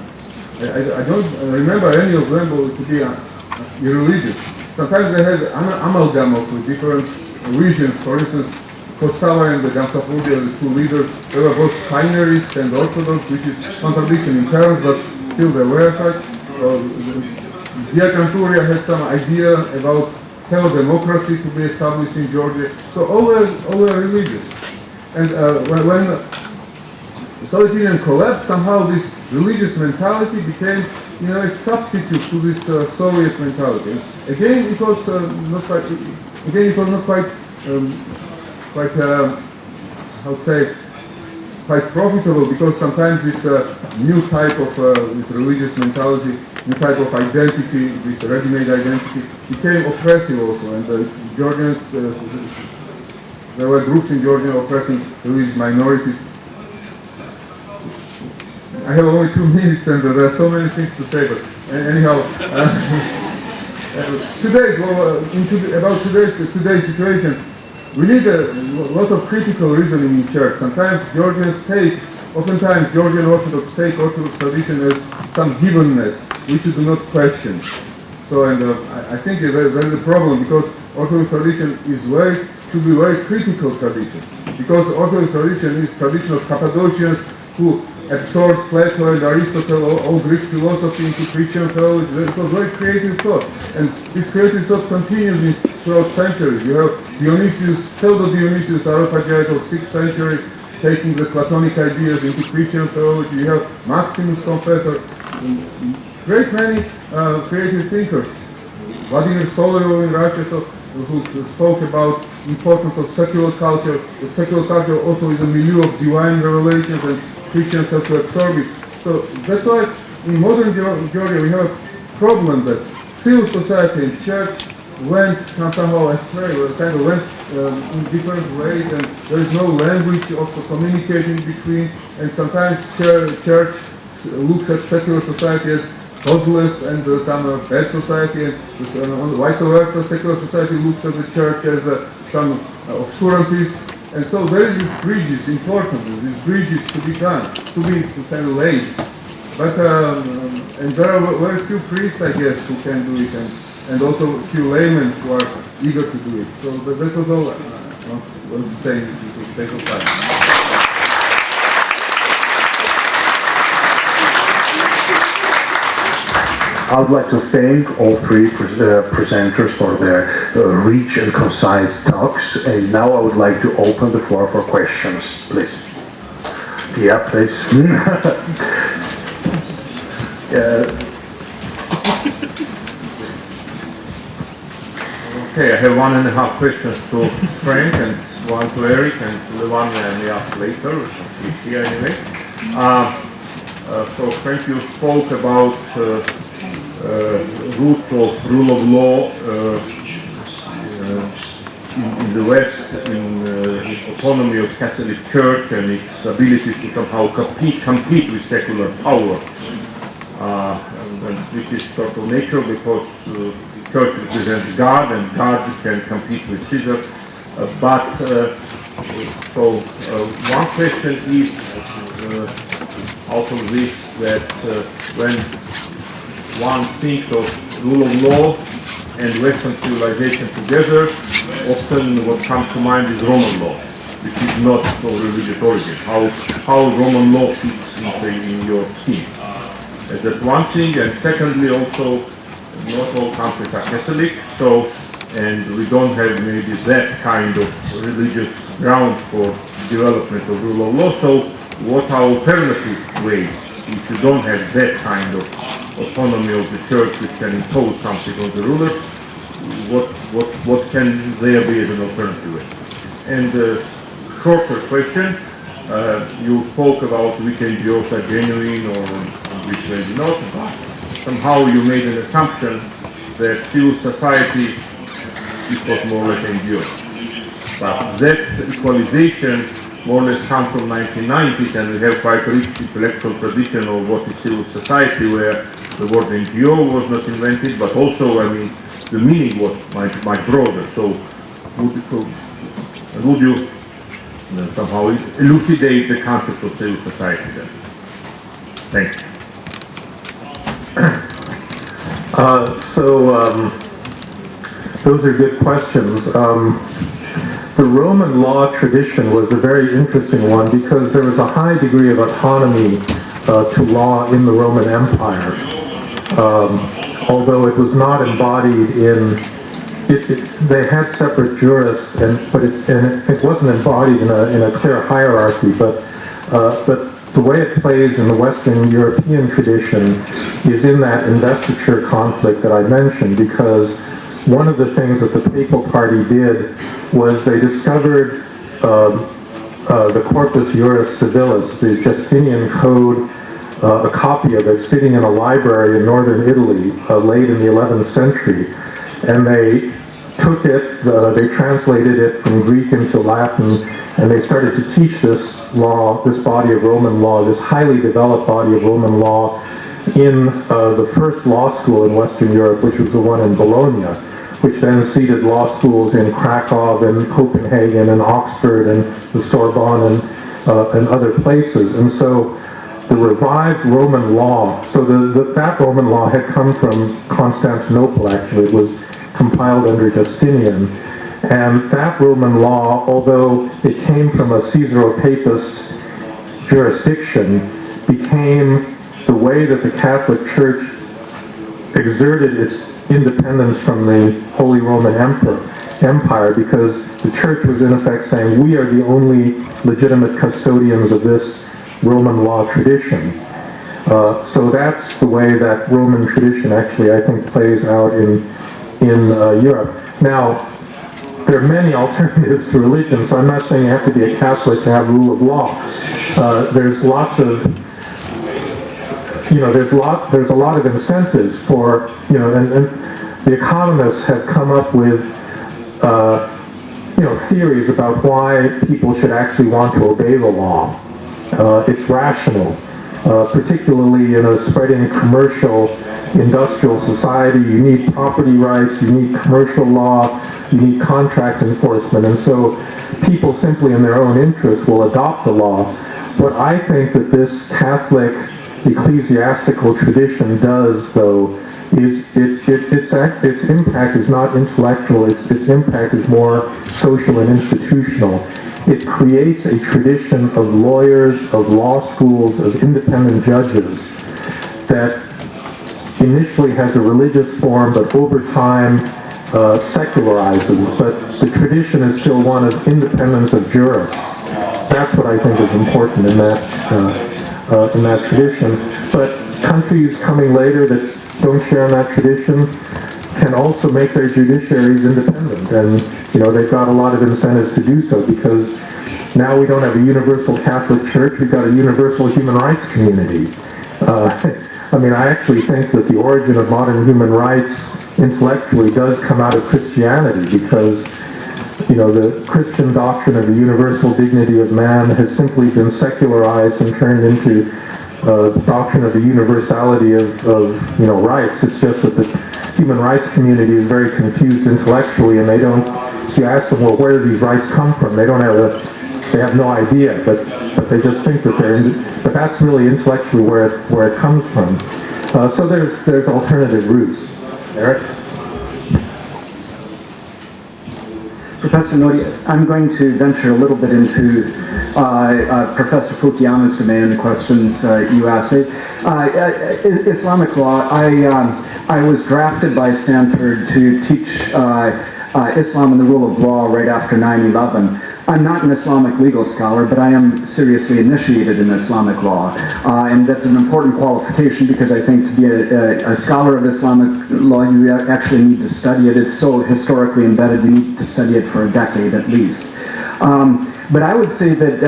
I don't remember any of them to be irreligious. Sometimes they had an amalgam of different regions. For instance, Kostava and the Gamsapurdia, the two leaders, they were both Steinerists and Orthodox, which is contradiction in terms, but still they were such. Diakanturia had some idea about democracy to be established in Georgia. So all were religious. And when the Soviet Union collapsed, somehow this religious mentality became, a substitute to this Soviet mentality. Again, it was not quite quite profitable, because sometimes this new type of this religious mentality, new type of identity, this ready-made identity, became oppressive also, and Georgians, there were groups in Georgia oppressing religious minorities. I have only 2 minutes, and there are so many things to say, but anyhow, about today's situation, we need a lot of critical reasoning in church. Sometimes oftentimes Georgian Orthodox take Orthodox tradition as some givenness, which you do not question. So, and I think there is a problem, because Orthodox tradition should be very critical tradition. Because Orthodox tradition is tradition of Cappadocians who absorbed Plato and Aristotle, all Greek philosophy into Christian theology. It was very creative thought, and this creative thought continues throughout centuries. You have Dionysius, Pseudo-Dionysius Areopagite of 6th century, taking the Platonic ideas into Christian theology. You have Maximus Confessor, great many creative thinkers. Vladimir Soloviev in Russia, who spoke about importance of secular culture. That secular culture also is a milieu of divine revelations, and Christians have to absorb it. So that's why in modern Georgia we have a problem that civil society and church went somehow astray, or kind of went in different ways, and there is no language of communicating between, and sometimes church looks at secular society as godless and some bad society, and vice versa, secular society looks at the church as some obscurantists. And so there is this bridge, is important, this bridge is to be done, to be kind of laid. But, and there are very few priests, I guess, who can do it, and also a few laymen who are eager to do it. So that was all I want to say, to take of time. I would like to thank all three presenters for their rich and concise talks, and now I would like to open the floor for questions, please. Yeah, please. Okay, I have 1.5 questions to Frank and one to Eric, and the one I may ask later, which is here anyway. So Frank, you spoke about roots of rule of law in the West, in autonomy of Catholic Church and its ability to somehow compete with secular power, and which is sort of natural because Church represents God and God can compete with Caesar. One question is out of this, that when one thinks of rule of law and Western civilization together, often what comes to mind is Roman law, which is not of religious origin. How Roman law fits in your scheme. That's one thing, and secondly also, not all countries are Catholic, and we don't have maybe that kind of religious ground for development of rule of law, so what are alternative ways if you don't have that kind of autonomy of the church which can impose something on the rulers? What can there be as an alternative way? And a shorter question, you spoke which NGOs are genuine or which maybe not, but somehow you made an assumption that civil society equals more or less NGOs. But that equalization more or less comes from 1990s, and we have quite a rich intellectual tradition of what is civil society, where the word NGO was not invented, but also, I mean, the meaning was much broader. So would you somehow elucidate the concept of civil society then? Thank you. Those are good questions. The Roman law tradition was a very interesting one because there was a high degree of autonomy to law in the Roman Empire. Although it was not embodied in, they had separate jurists, but it wasn't embodied in a clear hierarchy, but the way it plays in the Western European tradition is in that investiture conflict that I mentioned, because one of the things that the Papal Party did was they discovered the Corpus Juris Civilis, the Justinian Code, a copy of it sitting in a library in northern Italy late in the 11th century, and they took it, they translated it from Greek into Latin, and they started to teach this law, this body of Roman law, this highly developed body of Roman law in the first law school in Western Europe, which was the one in Bologna, which then seeded law schools in Krakow and Copenhagen and Oxford and the Sorbonne and other places. And so the revived Roman law, so that Roman law had come from Constantinople actually, it was compiled under Justinian. And that Roman law, although it came from a Caesaro-Papist jurisdiction, became the way that the Catholic Church exerted its independence from the Holy Roman Empire, because the Church was in effect saying, we are the only legitimate custodians of this Roman law tradition. So that's the way that Roman tradition actually, I think, plays out in Europe. Now, there are many alternatives to religion, so I'm not saying you have to be a Catholic to have rule of law. There's lots of, there's a lot of incentives for, and the economists have come up with, theories about why people should actually want to obey the law. It's rational, particularly in a spreading commercial, industrial society. You need property rights, you need commercial law, you need contract enforcement, and so people simply in their own interest will adopt the law. What I think that this Catholic ecclesiastical tradition does, though, is its impact is not intellectual, its impact is more social and institutional. It creates a tradition of lawyers, of law schools, of independent judges that initially has a religious form, but over time secularizes. But the tradition is still one of independence of jurists. That's what I think is important in that tradition. But countries coming later that don't share in that tradition can also make their judiciaries independent, and they've got a lot of incentives to do so, because now we don't have a universal Catholic Church, we've got a universal human rights community. I actually think that the origin of modern human rights intellectually does come out of Christianity, because the Christian doctrine of the universal dignity of man has simply been secularized and turned into the doctrine of the universality of rights. It's just that the human rights community is very confused intellectually, and they don't. So you ask them, well, where do these rights come from? They have no idea, but they just think that but that's really intellectually where it comes from. So there's alternative routes. Eric? Professor Nodi, I'm going to venture a little bit into Professor Fukuyama's domain and the questions you asked. Islamic law, I was drafted by Stanford to teach Islam and the rule of law right after 9/11. I'm not an Islamic legal scholar, but I am seriously initiated in Islamic law. And that's an important qualification, because I think to be a scholar of Islamic law, you actually need to study it. It's so historically embedded, you need to study it for a decade at least. But I would say that,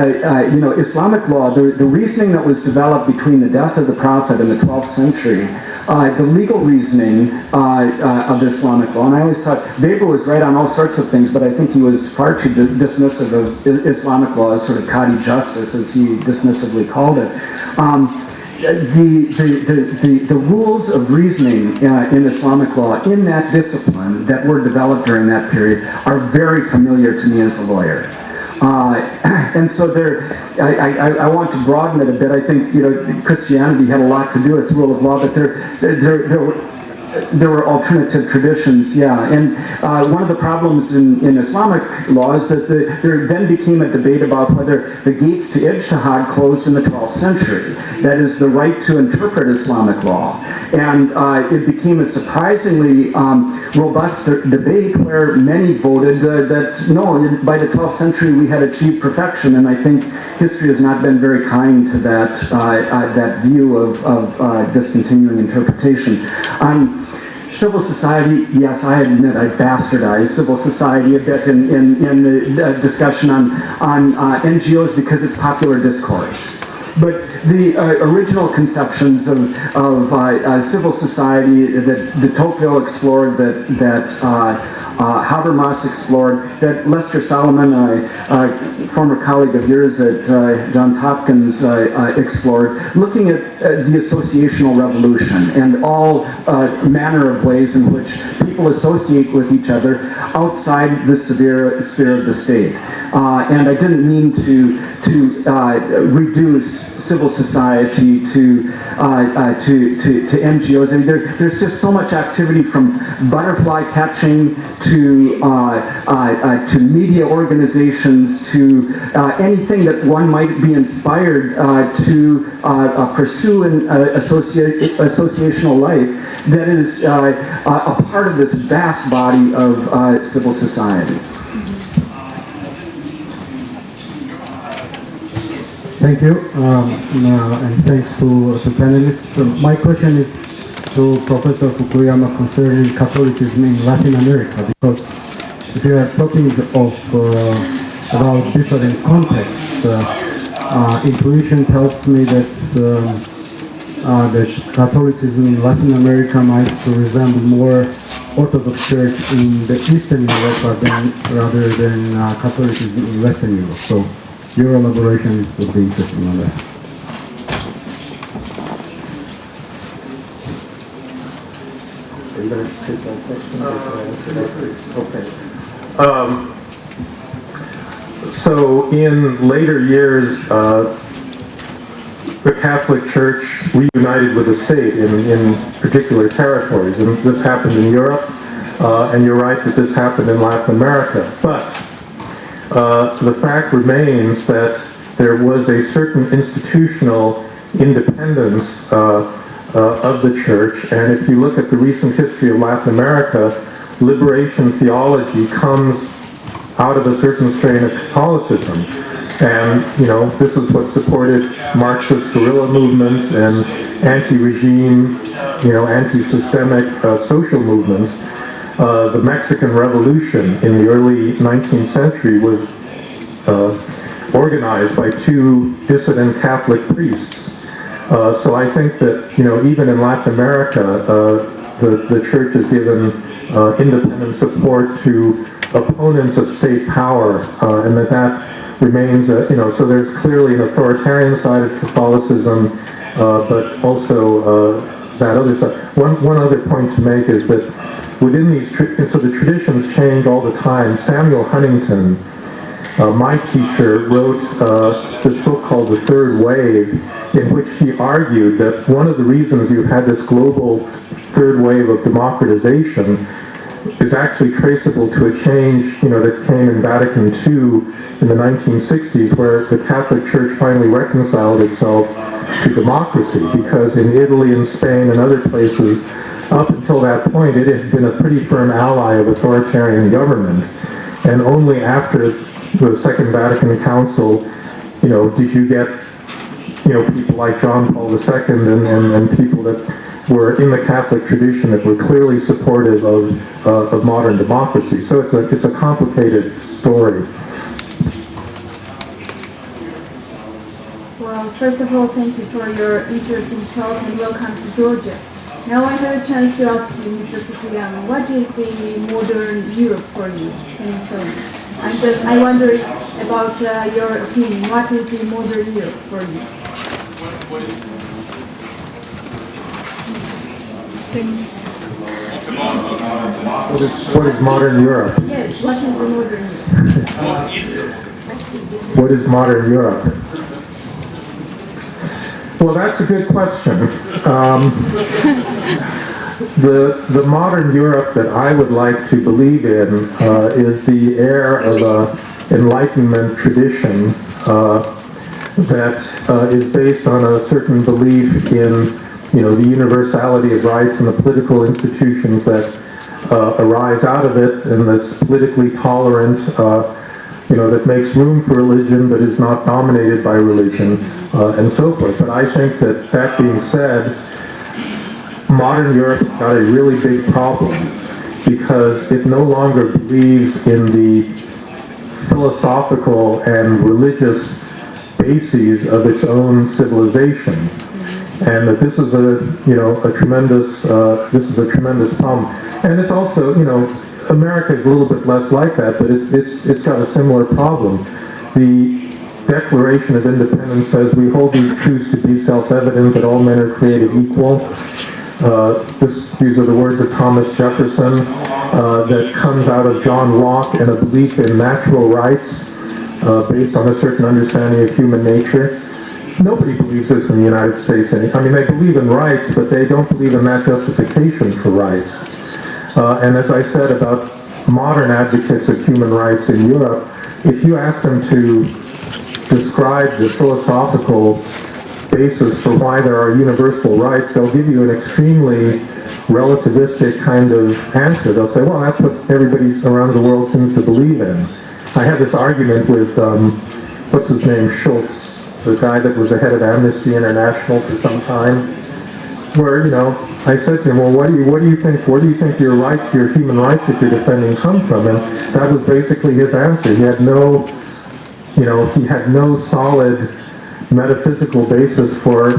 Islamic law, the reasoning that was developed between the death of the Prophet in the 12th century, the legal reasoning of Islamic law, and I always thought Weber was right on all sorts of things, but I think he was far too dismissive of Islamic law as sort of Qadi justice, as he dismissively called it. The rules of reasoning in Islamic law in that discipline that were developed during that period are very familiar to me as a lawyer. And so I want to broaden it a bit. I think Christianity had a lot to do with rule of law, but there were alternative traditions, yeah. And one of the problems in Islamic law is that there then became a debate about whether the gates to ijtihad closed in the 12th century. That is, the right to interpret Islamic law. And it became a surprisingly robust debate where many voted that no, by the 12th century we had achieved perfection, and I think history has not been very kind to that view of discontinuing interpretation. Civil society, yes, I admit I bastardized civil society a bit in the discussion on NGOs because it's popular discourse. But the original conceptions of civil society that de Tocqueville explored, that Habermas explored, that Lester Solomon, a former colleague of yours at Johns Hopkins, explored, looking at the associational revolution and all manner of ways in which people associate with each other outside the sphere of the state. And I didn't mean to reduce civil society to NGOs. I mean, there's just so much activity, from butterfly catching to media organizations to anything that one might be inspired to pursue in associational life that is a part of this vast body of civil society. Thank you, and thanks to panelists. My question is to Professor Fukuyama concerning Catholicism in Latin America, because if you are talking of about different contexts, intuition tells me that that Catholicism in Latin America might resemble more Orthodox Church in the Eastern Europe rather than Catholicism in Western Europe. So your elaboration would be interesting on that. Are you going to take that question? Okay. So in later years, the Catholic Church reunited with the state in particular territories, and this happened in Europe, and you're right that this happened in Latin America. But the fact remains that there was a certain institutional independence of the church, and if you look at the recent history of Latin America, liberation theology comes out of a certain strain of Catholicism. And, you know, this is what supported Marxist guerrilla movements and anti-regime, you know, anti-systemic social movements. The Mexican Revolution in the early 19th century was organized by two dissident Catholic priests. So I think that, you know, even in Latin America, the church has given independent support to opponents of state power, and that remains, you know, so there's clearly an authoritarian side of Catholicism, but also that other side. One other point to make is that within these, so the traditions change all the time. Samuel Huntington, my teacher, wrote this book called The Third Wave, in which he argued that one of the reasons you've had this global third wave of democratization is actually traceable to a change, you know, that came in Vatican II in the 1960s, where the Catholic Church finally reconciled itself to democracy, because in Italy and Spain and other places, up until that point, it had been a pretty firm ally of authoritarian government. And only after the Second Vatican Council, you know, did you get, you know, people like John Paul II and people that were in the Catholic tradition that were clearly supportive of modern democracy. So it's a complicated story. Well, first of all, thank you for your interesting talk and welcome to Georgia. Now I have a chance to ask you, Mr. Fukuyama, what is the modern Europe for you? Can you tell me? I wonder about your opinion. What is the modern Europe for you? What is modern Europe? Yes, what is the modern Europe? What is modern Europe? Well, that's a good question. The modern Europe that I would like to believe in is the heir of an Enlightenment tradition that is based on a certain belief in, you know, the universality of rights and the political institutions that arise out of it, and that's politically tolerant, you know, that makes room for religion but is not dominated by religion, and so forth. But I think that being said, modern Europe has got a really big problem because it no longer believes in the philosophical and religious bases of its own civilization, and that this is a tremendous problem. And it's also, you know, America is a little bit less like that, but it's got a similar problem. The Declaration of Independence says we hold these truths to be self-evident that all men are created equal. These are the words of Thomas Jefferson, that comes out of John Locke and a belief in natural rights, based on a certain understanding of human nature. Nobody believes this in the United States. I mean, they believe in rights, but they don't believe in that justification for rights. And as I said about modern advocates of human rights in Europe, if you ask them to describe the philosophical basis for why there are universal rights, they'll give you an extremely relativistic kind of answer. They'll say, well, that's what everybody around the world seems to believe in. I had this argument with, what's his name, Schultz, the guy that was the head of Amnesty International for some time, where, you know, I said to him, well, what do you think, where do you think your rights, your human rights that you're defending come from? And that was basically his answer. He had no, you know, he had no solid metaphysical basis for,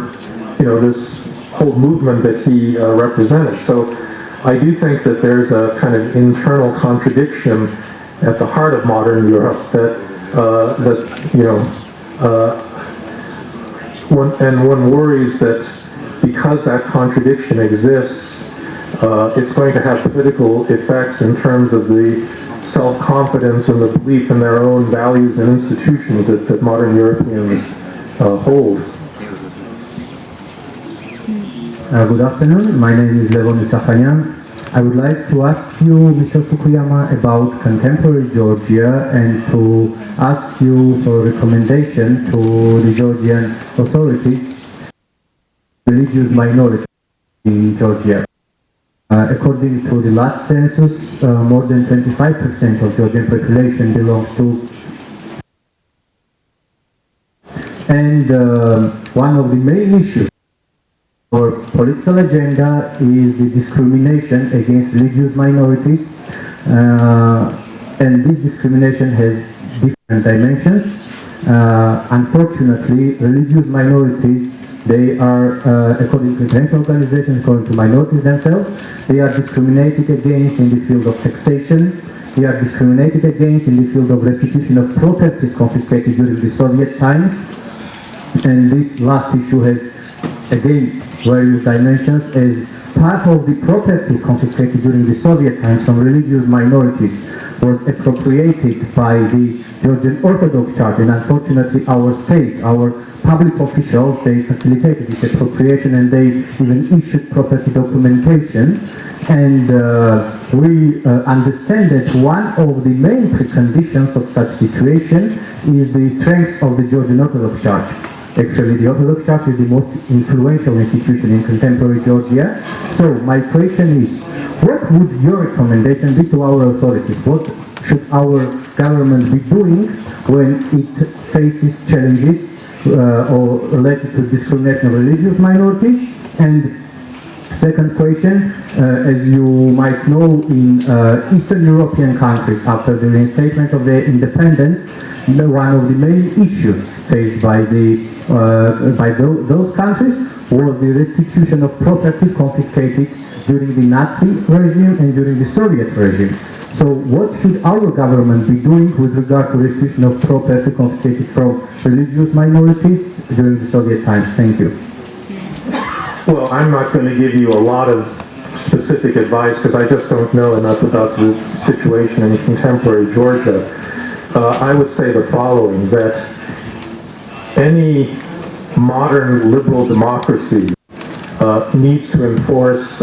you know, this whole movement that he represented. So I do think that there's a kind of internal contradiction at the heart of modern Europe that, you know, one worries that because that contradiction exists, it's going to have political effects in terms of the self-confidence and the belief in their own values and institutions that modern Europeans hold. Good afternoon. My name is Levon Isakhanyan. I would like to ask you, Mr. Fukuyama, about contemporary Georgia and to ask you for a recommendation to the Georgian authorities, religious minorities in Georgia. According to the last census, more than 25% of Georgian population belongs to. And one of the main issues our political agenda is the discrimination against religious minorities, and this discrimination has different dimensions. Unfortunately, religious minorities, they are, according to international organizations, according to minorities themselves, they are discriminated against in the field of taxation. They are discriminated against in the field of restitution of properties confiscated during the Soviet times. And this last issue has, again, various dimensions. As part of the properties confiscated during the Soviet times from religious minorities was appropriated by the Georgian Orthodox Church, and unfortunately our state, our public officials, they facilitated this appropriation and they even issued property documentation. And we understand that one of the main preconditions of such situation is the strength of the Georgian Orthodox Church. Actually, the Orthodox Church is the most influential institution in contemporary Georgia. So my question is, what would your recommendation be to our authorities? What should our government be doing when it faces challenges or related to discrimination of religious minorities? And second question, as you might know, in Eastern European countries, after the reinstatement of their independence, one of the main issues faced by those countries was the restitution of properties confiscated during the Nazi regime and during the Soviet regime. So what should our government be doing with regard to restitution of property confiscated from religious minorities during the Soviet times? Thank you. Well, I'm not going to give you a lot of specific advice because I just don't know enough about the situation in contemporary Georgia. I would say the following, that any modern liberal democracy needs to enforce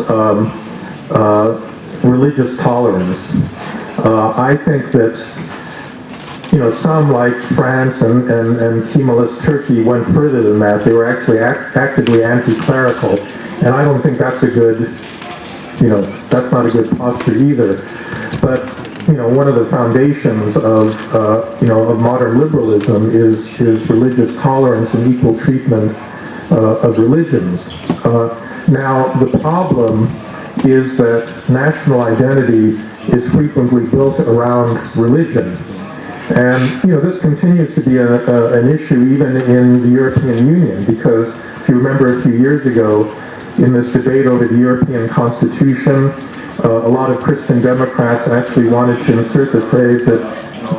religious tolerance. I think that, you know, some like France and Kemalist Turkey went further than that. They were actually actively anti-clerical, and I don't think that's a good, you know, that's not a good posture either. But, you know, one of the foundations of, you know, of modern liberalism is religious tolerance and equal treatment of religions. Now, the problem is that national identity is frequently built around religion. And, you know, this continues to be an issue even in the European Union, because if you remember a few years ago, in this debate over the European Constitution, a lot of Christian Democrats actually wanted to insert the phrase that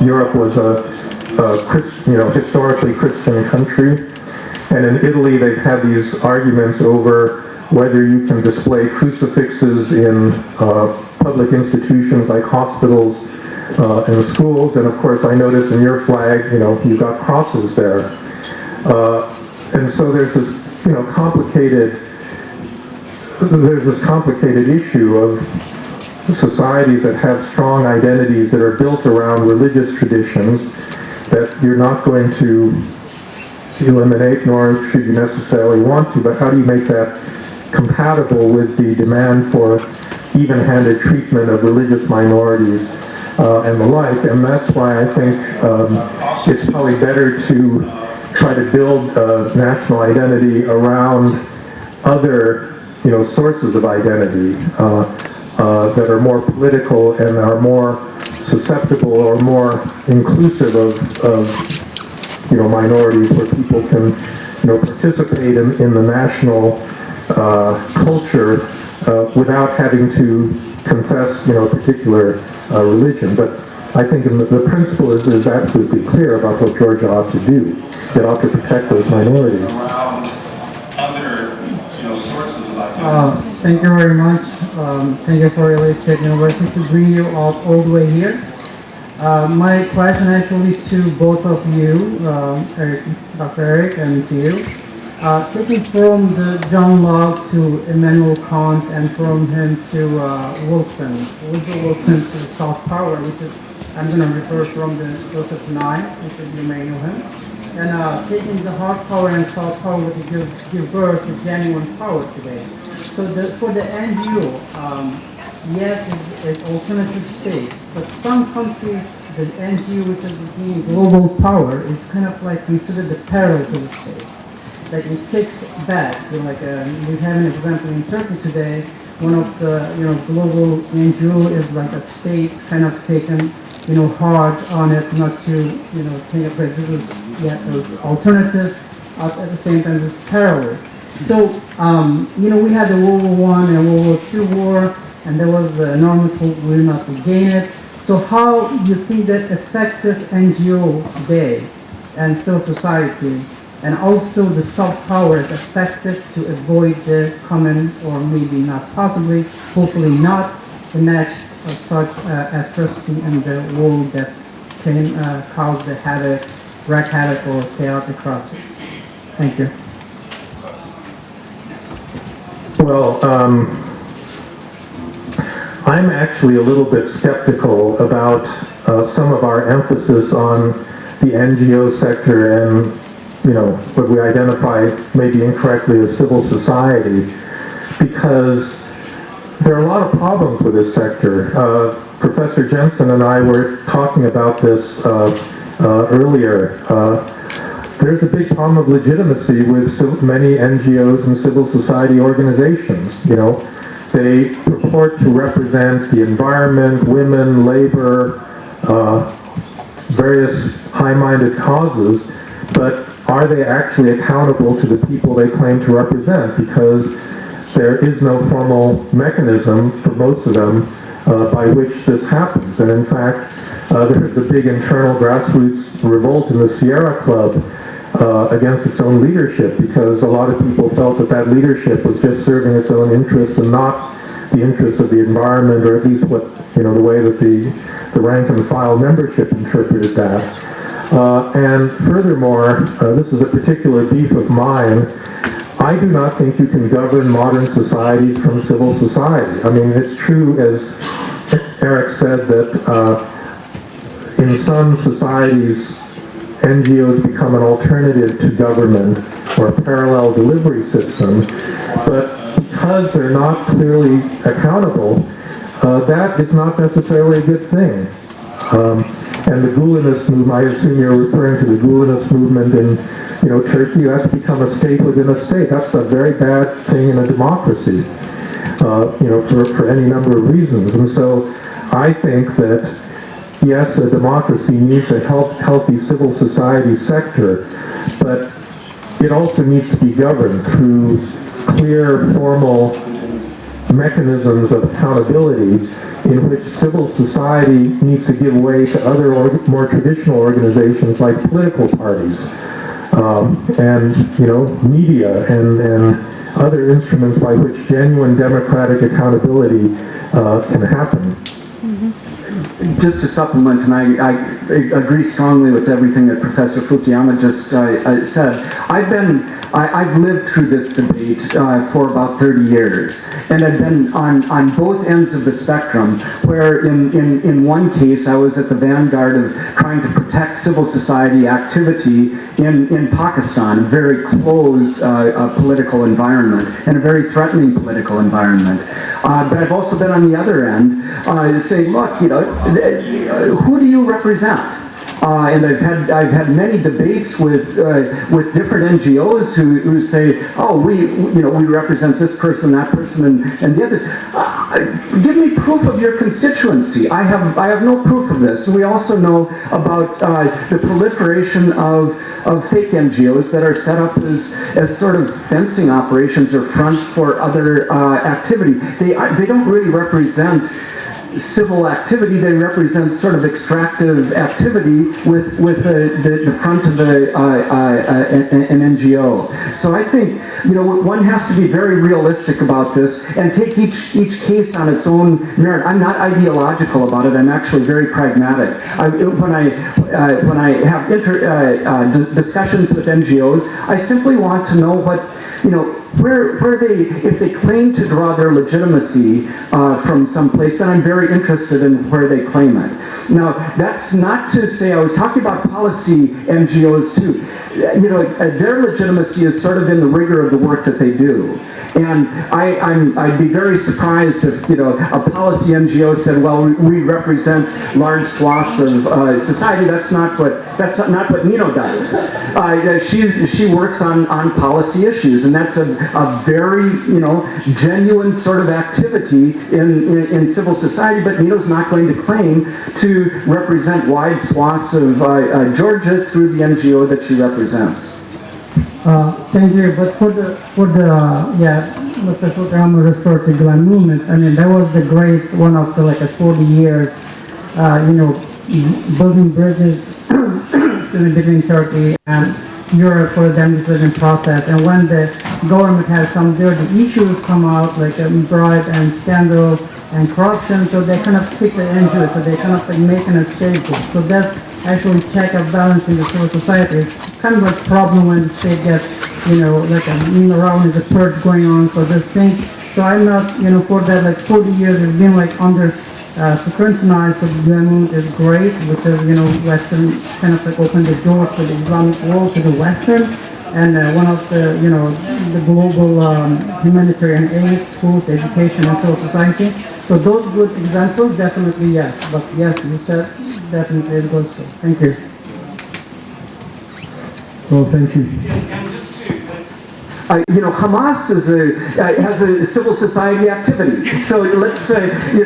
Europe was a historically Christian country. And in Italy, they've had these arguments over whether you can display crucifixes in public institutions like hospitals in schools, and of course I noticed in your flag, you've got crosses there. And so there's this, complicated issue of societies that have strong identities that are built around religious traditions that you're not going to eliminate, nor should you necessarily want to, but how do you make that compatible with the demand for even-handed treatment of religious minorities and the like? And that's why I think it's probably better to try to build a national identity around other, sources of identity that are more political and are more susceptible or more inclusive of minorities, where people can, participate in the national culture without having to confess, a particular religion. But I think the principle is absolutely clear about what Georgia ought to do. It ought to protect those minorities. Thank you very much. Thank you for Ilia State University to bring you all the way here. My question actually to both of you, Dr. Eric and to you, taking from the John Locke to Immanuel Kant and from him to Woodrow Wilson to soft power, which is, I'm going to refer from the Joseph Nye, which you may know him, and taking the hard power and soft power to give birth to genuine power today. So for the NGO, yes, it's alternative state, but some countries, the NGO, which is being global power, is kind of like considered the parallel to the state. Like it kicks back. We have an example in Turkey today. One of the global NGO is like a state kind of taken hard on it, not to think of it. This is alternative. At the same time, this is parallel. So we had the World War I and World War II war, and there was enormous hope we will not regain it. So how do you think that effective NGO today and civil society and also the soft power is effective to avoid the common, or maybe not possibly, hopefully not, the next such atrocity in the world that can cause the havoc, wreak havoc or chaos across it? Thank you. Well, I'm actually a little bit skeptical about some of our emphasis on the NGO sector and, what we identify maybe incorrectly as civil society, because there are a lot of problems with this sector. Professor Jensen and I were talking about this earlier. There's a big problem of legitimacy with so many NGOs and civil society organizations. They purport to represent the environment, women, labor, various high-minded causes, but are they actually accountable to the people they claim to represent? Because there is no formal mechanism for most of them by which this happens. And in fact, there's a big internal grassroots revolt in the Sierra Club against its own leadership, because a lot of people felt that leadership was just serving its own interests and not the interests of the environment, or at least what, the way that the rank and file membership interpreted that. And furthermore, this is a particular beef of mine, I do not think you can govern modern societies from civil society. I mean, it's true, as Eric said, that in some societies, NGOs become an alternative to government or a parallel delivery system, but because they're not clearly accountable, that is not necessarily a good thing. And the Gulenist movement, I assume you're referring to the Gulenist movement in Turkey, that's become a state within a state. That's a very bad thing in a democracy, for any number of reasons. And so I think that, yes, a democracy needs a healthy civil society sector, but it also needs to be governed through clear, formal mechanisms of accountability in which civil society needs to give way to other more traditional organizations like political parties and media and other instruments by which genuine democratic accountability can happen. Mm-hmm. just to supplement, and I agree strongly with everything that Professor Fukuyama just said. I've lived through this debate for about 30 years, and I've been on both ends of the spectrum, where in one case I was at the vanguard of trying to protect civil society activity in Pakistan, a very closed political environment, and a very threatening political environment. But I've also been on the other end, saying, look, who do you represent? And I've had many debates with different NGOs who say, oh, we represent this person, that person, and the other. Give me proof of your constituency. I have no proof of this. We also know about the proliferation of fake NGOs that are set up as sort of fencing operations or fronts for other activity. They don't really represent civil activity. They represent sort of extractive activity with the front of an NGO. So I think one has to be very realistic about this and take each case on its own merit. I'm not ideological about it. I'm actually very pragmatic. When I have discussions with NGOs, I simply want to know what where they, if they claim to draw their legitimacy from someplace, then I'm very interested in where they claim it. Now, that's not to say, I was talking about policy NGOs too. Their legitimacy is sort of in the rigor of the work that they do. And I'd be very surprised if a policy NGO said, well, we represent large swaths of society. That's not what Nino does. She works on policy issues, and that's a very genuine sort of activity in civil society. But Nino's not going to claim to represent wide swaths of Georgia through the NGO that she represents. Thank you. But for the Mr. Fukuyama referred to Glen movement. I mean, that was the great one of the 40 years, building bridges between Turkey and Europe for the democratization process. And when the government had some dirty issues come out, like bribe and scandal and corruption, so they kind of kick the NGOs, so they kind of making a scapegoat. So that's actually check and balance in the civil society. It's kind of a problem when the state gets, around is a purge going on, so this thing. So I'm not, for that 40 years it's been under scrutinized, so the movement is great, because, Western kind of opened the door for the Islamic world to the Western, and one of the, the global humanitarian aid, schools, education, and civil society. So those good examples, definitely yes. But yes, you said definitely it goes so. Thank you. Well, thank you. And just to Hamas has a civil society activity. So let's say, we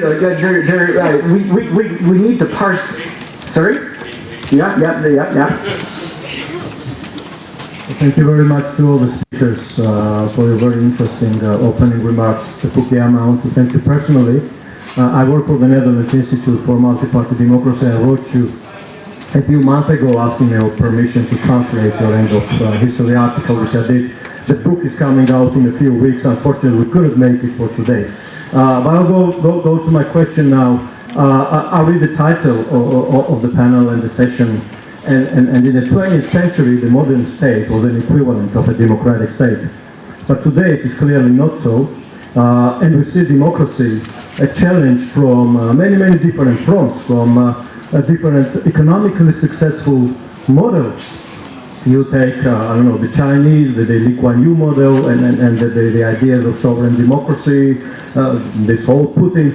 need to parse. Sorry? Yeah. Thank you very much to all the speakers for your very interesting opening remarks. To Fukuyama, I want to thank you personally. I work for the Netherlands Institute for Multi-Party Democracy. I wrote you a few months ago asking your permission to translate your end of history article, which I did. The book is coming out in a few weeks. Unfortunately, we couldn't make it for today. But I'll go to my question now. I'll read the title of the panel and the session. And in the 20th century, the modern state was an equivalent of a democratic state. But today, it is clearly not so. And we see democracy a challenge from many different fronts, from different economically successful models. You take, the Chinese, the Lee Kuan Yew model, and the ideas of sovereign democracy, this whole Putin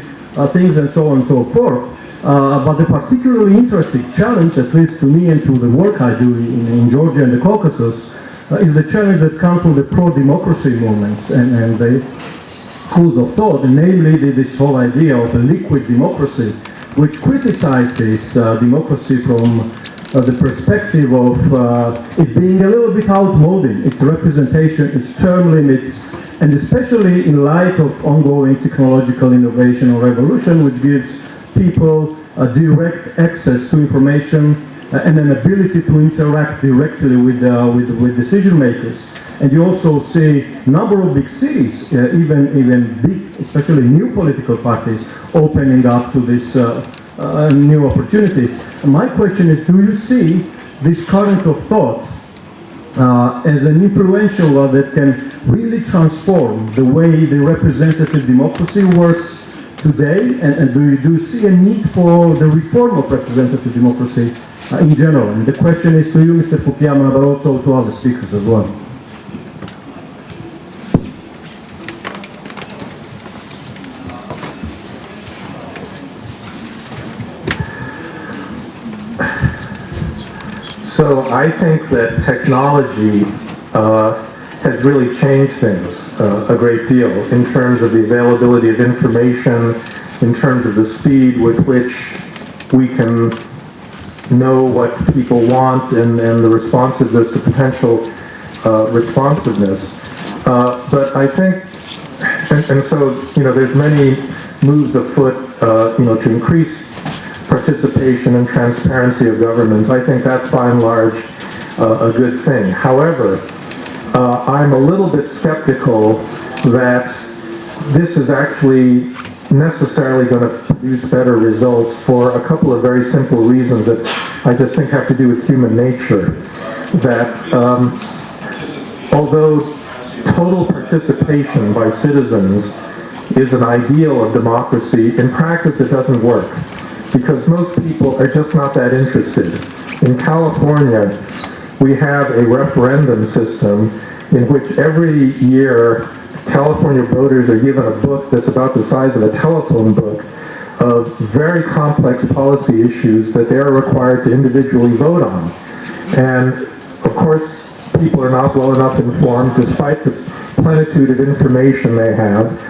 things, and so on and so forth. But the particularly interesting challenge, at least to me and to the work I do in Georgia and the Caucasus, is the challenge that comes from the pro-democracy movements and the schools of thought, and namely this whole idea of a liquid democracy, which criticizes democracy from the perspective of it being a little bit outmoded, its representation, its term limits, and especially in light of ongoing technological innovation or revolution, which gives people direct access to information and an ability to interact directly with decision makers. And you also see a number of big cities, even big, especially new political parties, opening up to this new opportunities. My question is, do you see this current of thought as an influential law that can really transform the way the representative democracy works today, and do you see a need for the reform of representative democracy in general? And the question is to you, Mr. Fukuyama, but also to other speakers as well. So I think that technology has really changed things a great deal in terms of the availability of information, in terms of the speed with which we can know what people want, and the responsiveness to potential responsiveness. But I think, and so, there's many moves afoot, to increase participation and transparency of governments. I think that's by and large a good thing. However, I'm a little bit skeptical that this is actually necessarily going to produce better results for a couple of very simple reasons that I just think have to do with human nature. That although total participation by citizens is an ideal of democracy, in practice it doesn't work, because most people are just not that interested. In California, we have a referendum system in which every year California voters are given a book that's about the size of a telephone book of very complex policy issues that they are required to individually vote on. And of course, people are not well enough informed, despite the plenitude of information they have.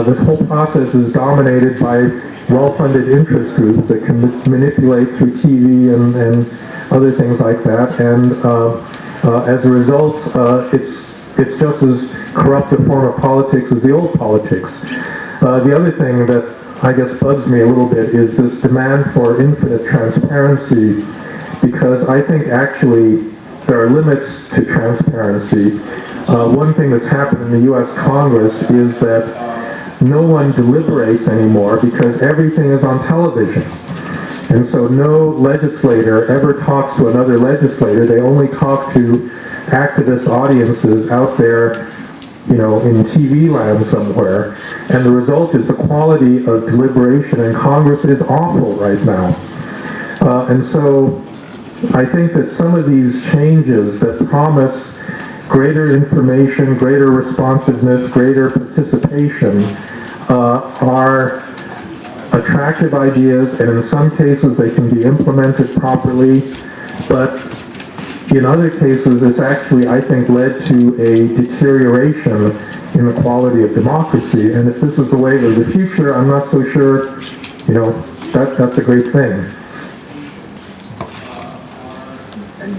This whole process is dominated by well-funded interest groups that can manipulate through TV and other things like that. And as a result, it's just as corrupt a form of politics as the old politics. The other thing that I guess bugs me a little bit is this demand for infinite transparency, because I think actually there are limits to transparency. One thing that's happened in the US Congress is that no one deliberates anymore because everything is on television. And so no legislator ever talks to another legislator. They only talk to activist audiences out there, in TV land somewhere. And the result is the quality of deliberation in Congress is awful right now. And so I think that some of these changes that promise greater information, greater responsiveness, greater participation are attractive ideas, and in some cases they can be implemented properly, but in other cases it's actually, I think, led to a deterioration in the quality of democracy. And if this is the way of the future, I'm not so sure, that's a great thing.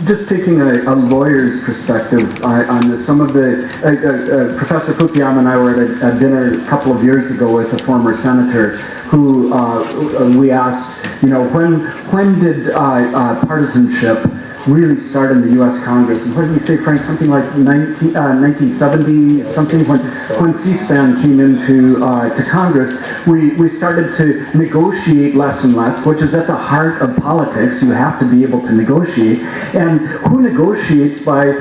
Just taking a lawyer's perspective on this, some of the, Professor Fukuyama and I were at a dinner a couple of years ago with a former senator who we asked, when did partisanship really start in the U.S. Congress? And what did we say, Frank? Something like 1970 something, when C-SPAN came into to Congress, we started to negotiate less and less, which is at the heart of politics. You have to be able to negotiate. And who negotiates by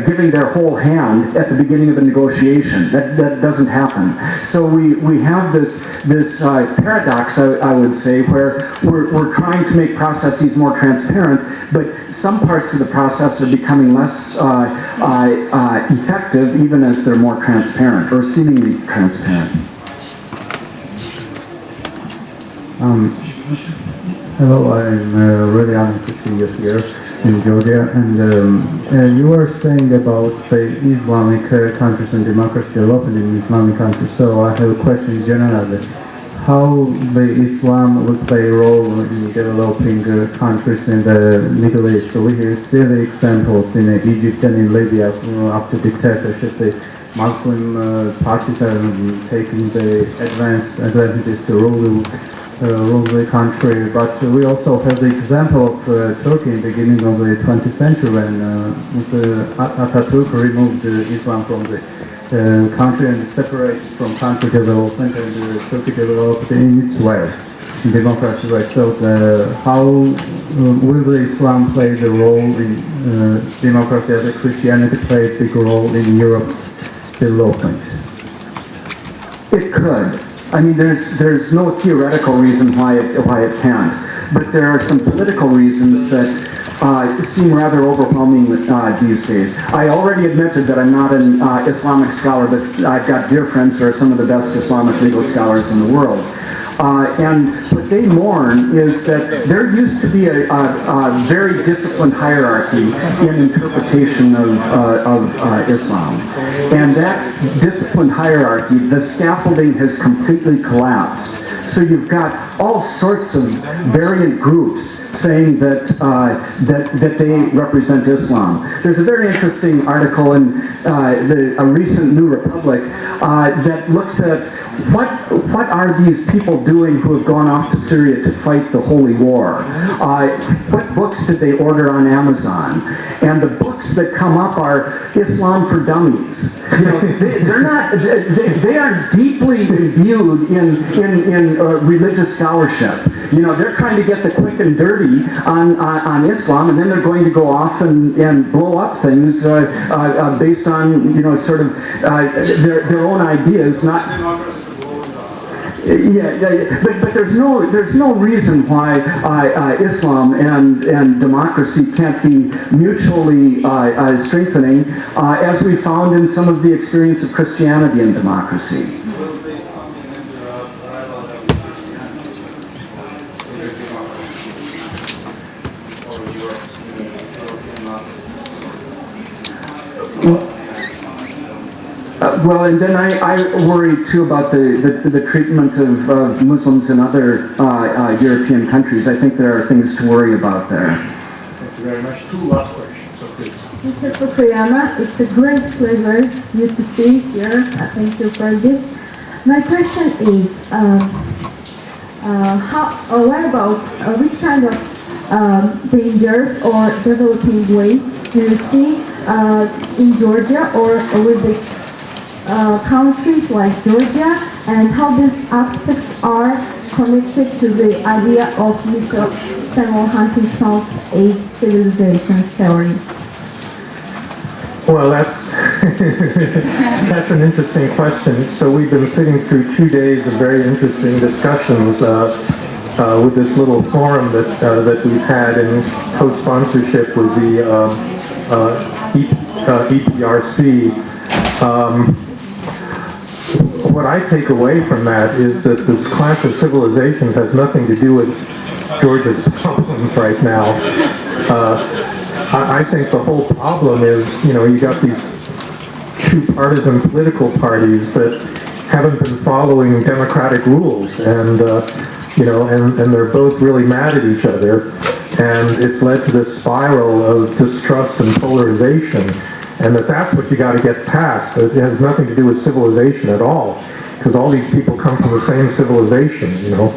giving their whole hand at the beginning of a negotiation? That doesn't happen. So we have this paradox, I would say, where we're trying to make processes more transparent, but some parts of the process are becoming less effective even as they're more transparent, or seemingly transparent. Hello, I'm really honored to see you here in Georgia. And you were saying about the Islamic countries and democracy development in Islamic countries. So I have a question generally. How the Islam will play a role in developing countries in the Middle East. So we see the examples in Egypt and in Libya after dictatorship. The Muslim parties are taking the advantages to rule the country. But we also have the example of Turkey in the beginning of the 20th century when Atatürk removed Islam from the country and separated from country development, and Turkey developed in its way. democracy right? So how will the Islam play the role in democracy as Christianity played a big role in Europe's development? It could. I mean, there's no theoretical reason why it can't, but there are some political reasons that seem rather overwhelming these days. I already admitted that I'm not an Islamic scholar, but I've got dear friends who are some of the best Islamic legal scholars in the world. And what they mourn is that there used to be a very disciplined hierarchy in interpretation of Islam. And that disciplined hierarchy, the scaffolding has completely collapsed. So you've got all sorts of variant groups saying that they represent Islam. There's a very interesting article in a recent New Republic that looks at what are these people doing who have gone off to Syria to fight the holy war? What books did they order on Amazon? And the books that come up are Islam for Dummies. You know, they are deeply imbued in religious scholarship. You know, they're trying to get the quick and dirty on Islam, and then they're going to go off and blow up things based on, you know, sort of their own ideas, not. But there's no reason why Islam and democracy can't be mutually strengthening, as we found in some of the experience of Christianity and democracy. Well, and then I worry too about the treatment of Muslims in other European countries. I think there are things to worry about there. Thank you very much. Two last questions, so please. Mr. Fukuyama, it's a great pleasure you to see here. Thank you for this. My question is, what about which kind of dangers or developing ways do you see in Georgia or with the countries like Georgia, and how these aspects are connected to the idea of Mr. Samuel Huntington's 8 civilizations theory? Well, that's an interesting question. So we've been sitting through 2 days of very interesting discussions with this little forum that we've had in co-sponsorship with the EPRC. What I take away from that is that this clash of civilizations has nothing to do with Georgia's problems right now. I think the whole problem is, you know, you got these two partisan political parties that haven't been following democratic rules, and you know, and they're both really mad at each other, and it's led to this spiral of distrust and polarization. And that's what you got to get past. It has nothing to do with civilization at all, because all these people come from the same civilization, you know.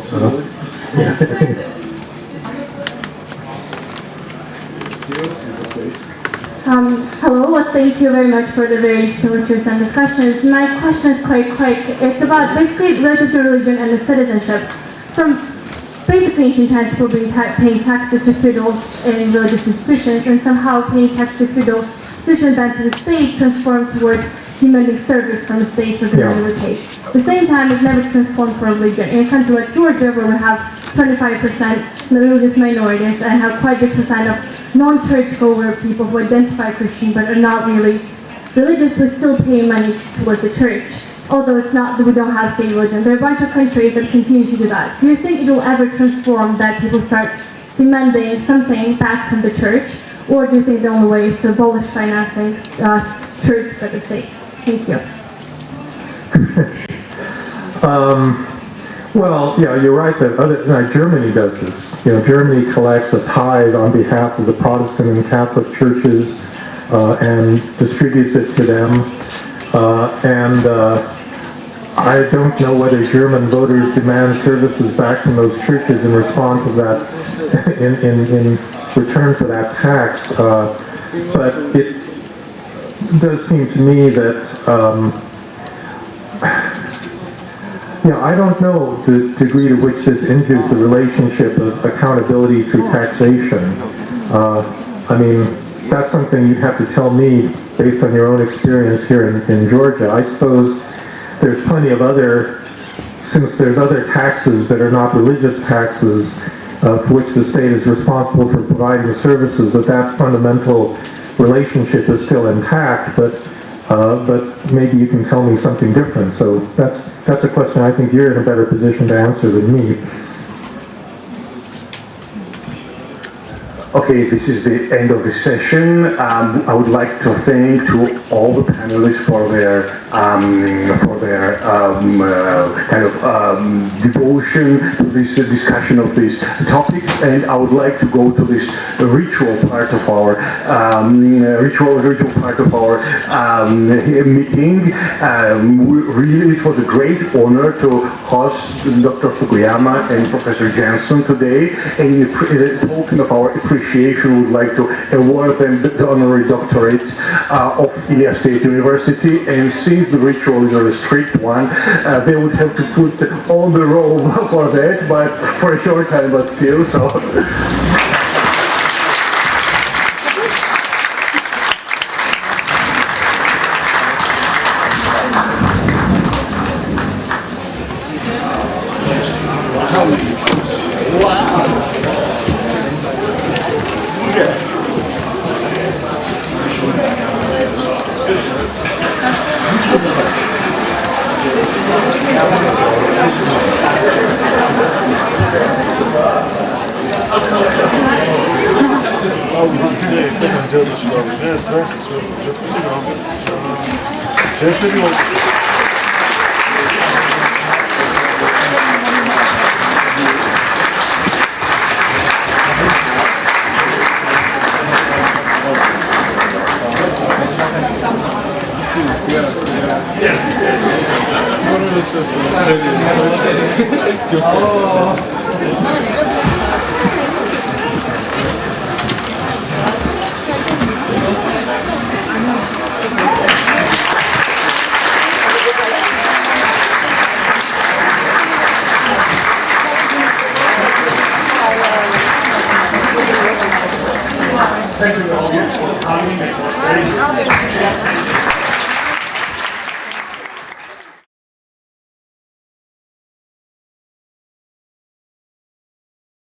Hello, thank you very much for the very interesting discussions. My question is quite quick. It's about basically related to religion and the citizenship. From basically ancient times, people paying taxes to feudals in religious institutions, and somehow paying tax to feudal institutions back to the state transformed towards demanding service from the state for the take. At the same time, it never transformed for religion. In a country like Georgia, where we have 25% religious minorities and have quite a big percent of non-churchgoer people who identify Christian but are not really religious, we still pay money toward the church. Although it's not that we don't have state religion. There are a bunch of countries that continue to do that. Do you think it will ever transform that people start demanding something back from the church? Or do you think the only way is to abolish financing church by the state? Thank you. Well, yeah, you're right that Germany does this. You know, Germany collects a tithe on behalf of the Protestant and Catholic churches and distributes it to them. I don't know whether German voters demand services back from those churches in response to that, in return for that tax. But it does seem to me that Yeah, I don't know the degree to which this injures the relationship of accountability through taxation. I mean, that's something you'd have to tell me based on your own experience here in Georgia. I suppose there's plenty of other, since there's other taxes that are not religious taxes for which the state is responsible for providing services, that fundamental relationship is still intact, but maybe you can tell me something different. So that's a question I think you're in a better position to answer than me. Okay, this is the end of the session. I would like to thank to all the panelists for their devotion to this discussion of these topics, and I would like to go to this ritual part of our meeting. Really, it was a great honor to host Dr. Fukuyama and Professor Jensen today. And in the token of our appreciation, we would like to award them the honorary doctorates of Ilyas State University. And since the ritual is a strict one, they would have to put on the robe for that, but for a short time, but still. So. Frensis Jenseni oldu. Thank you all for coming.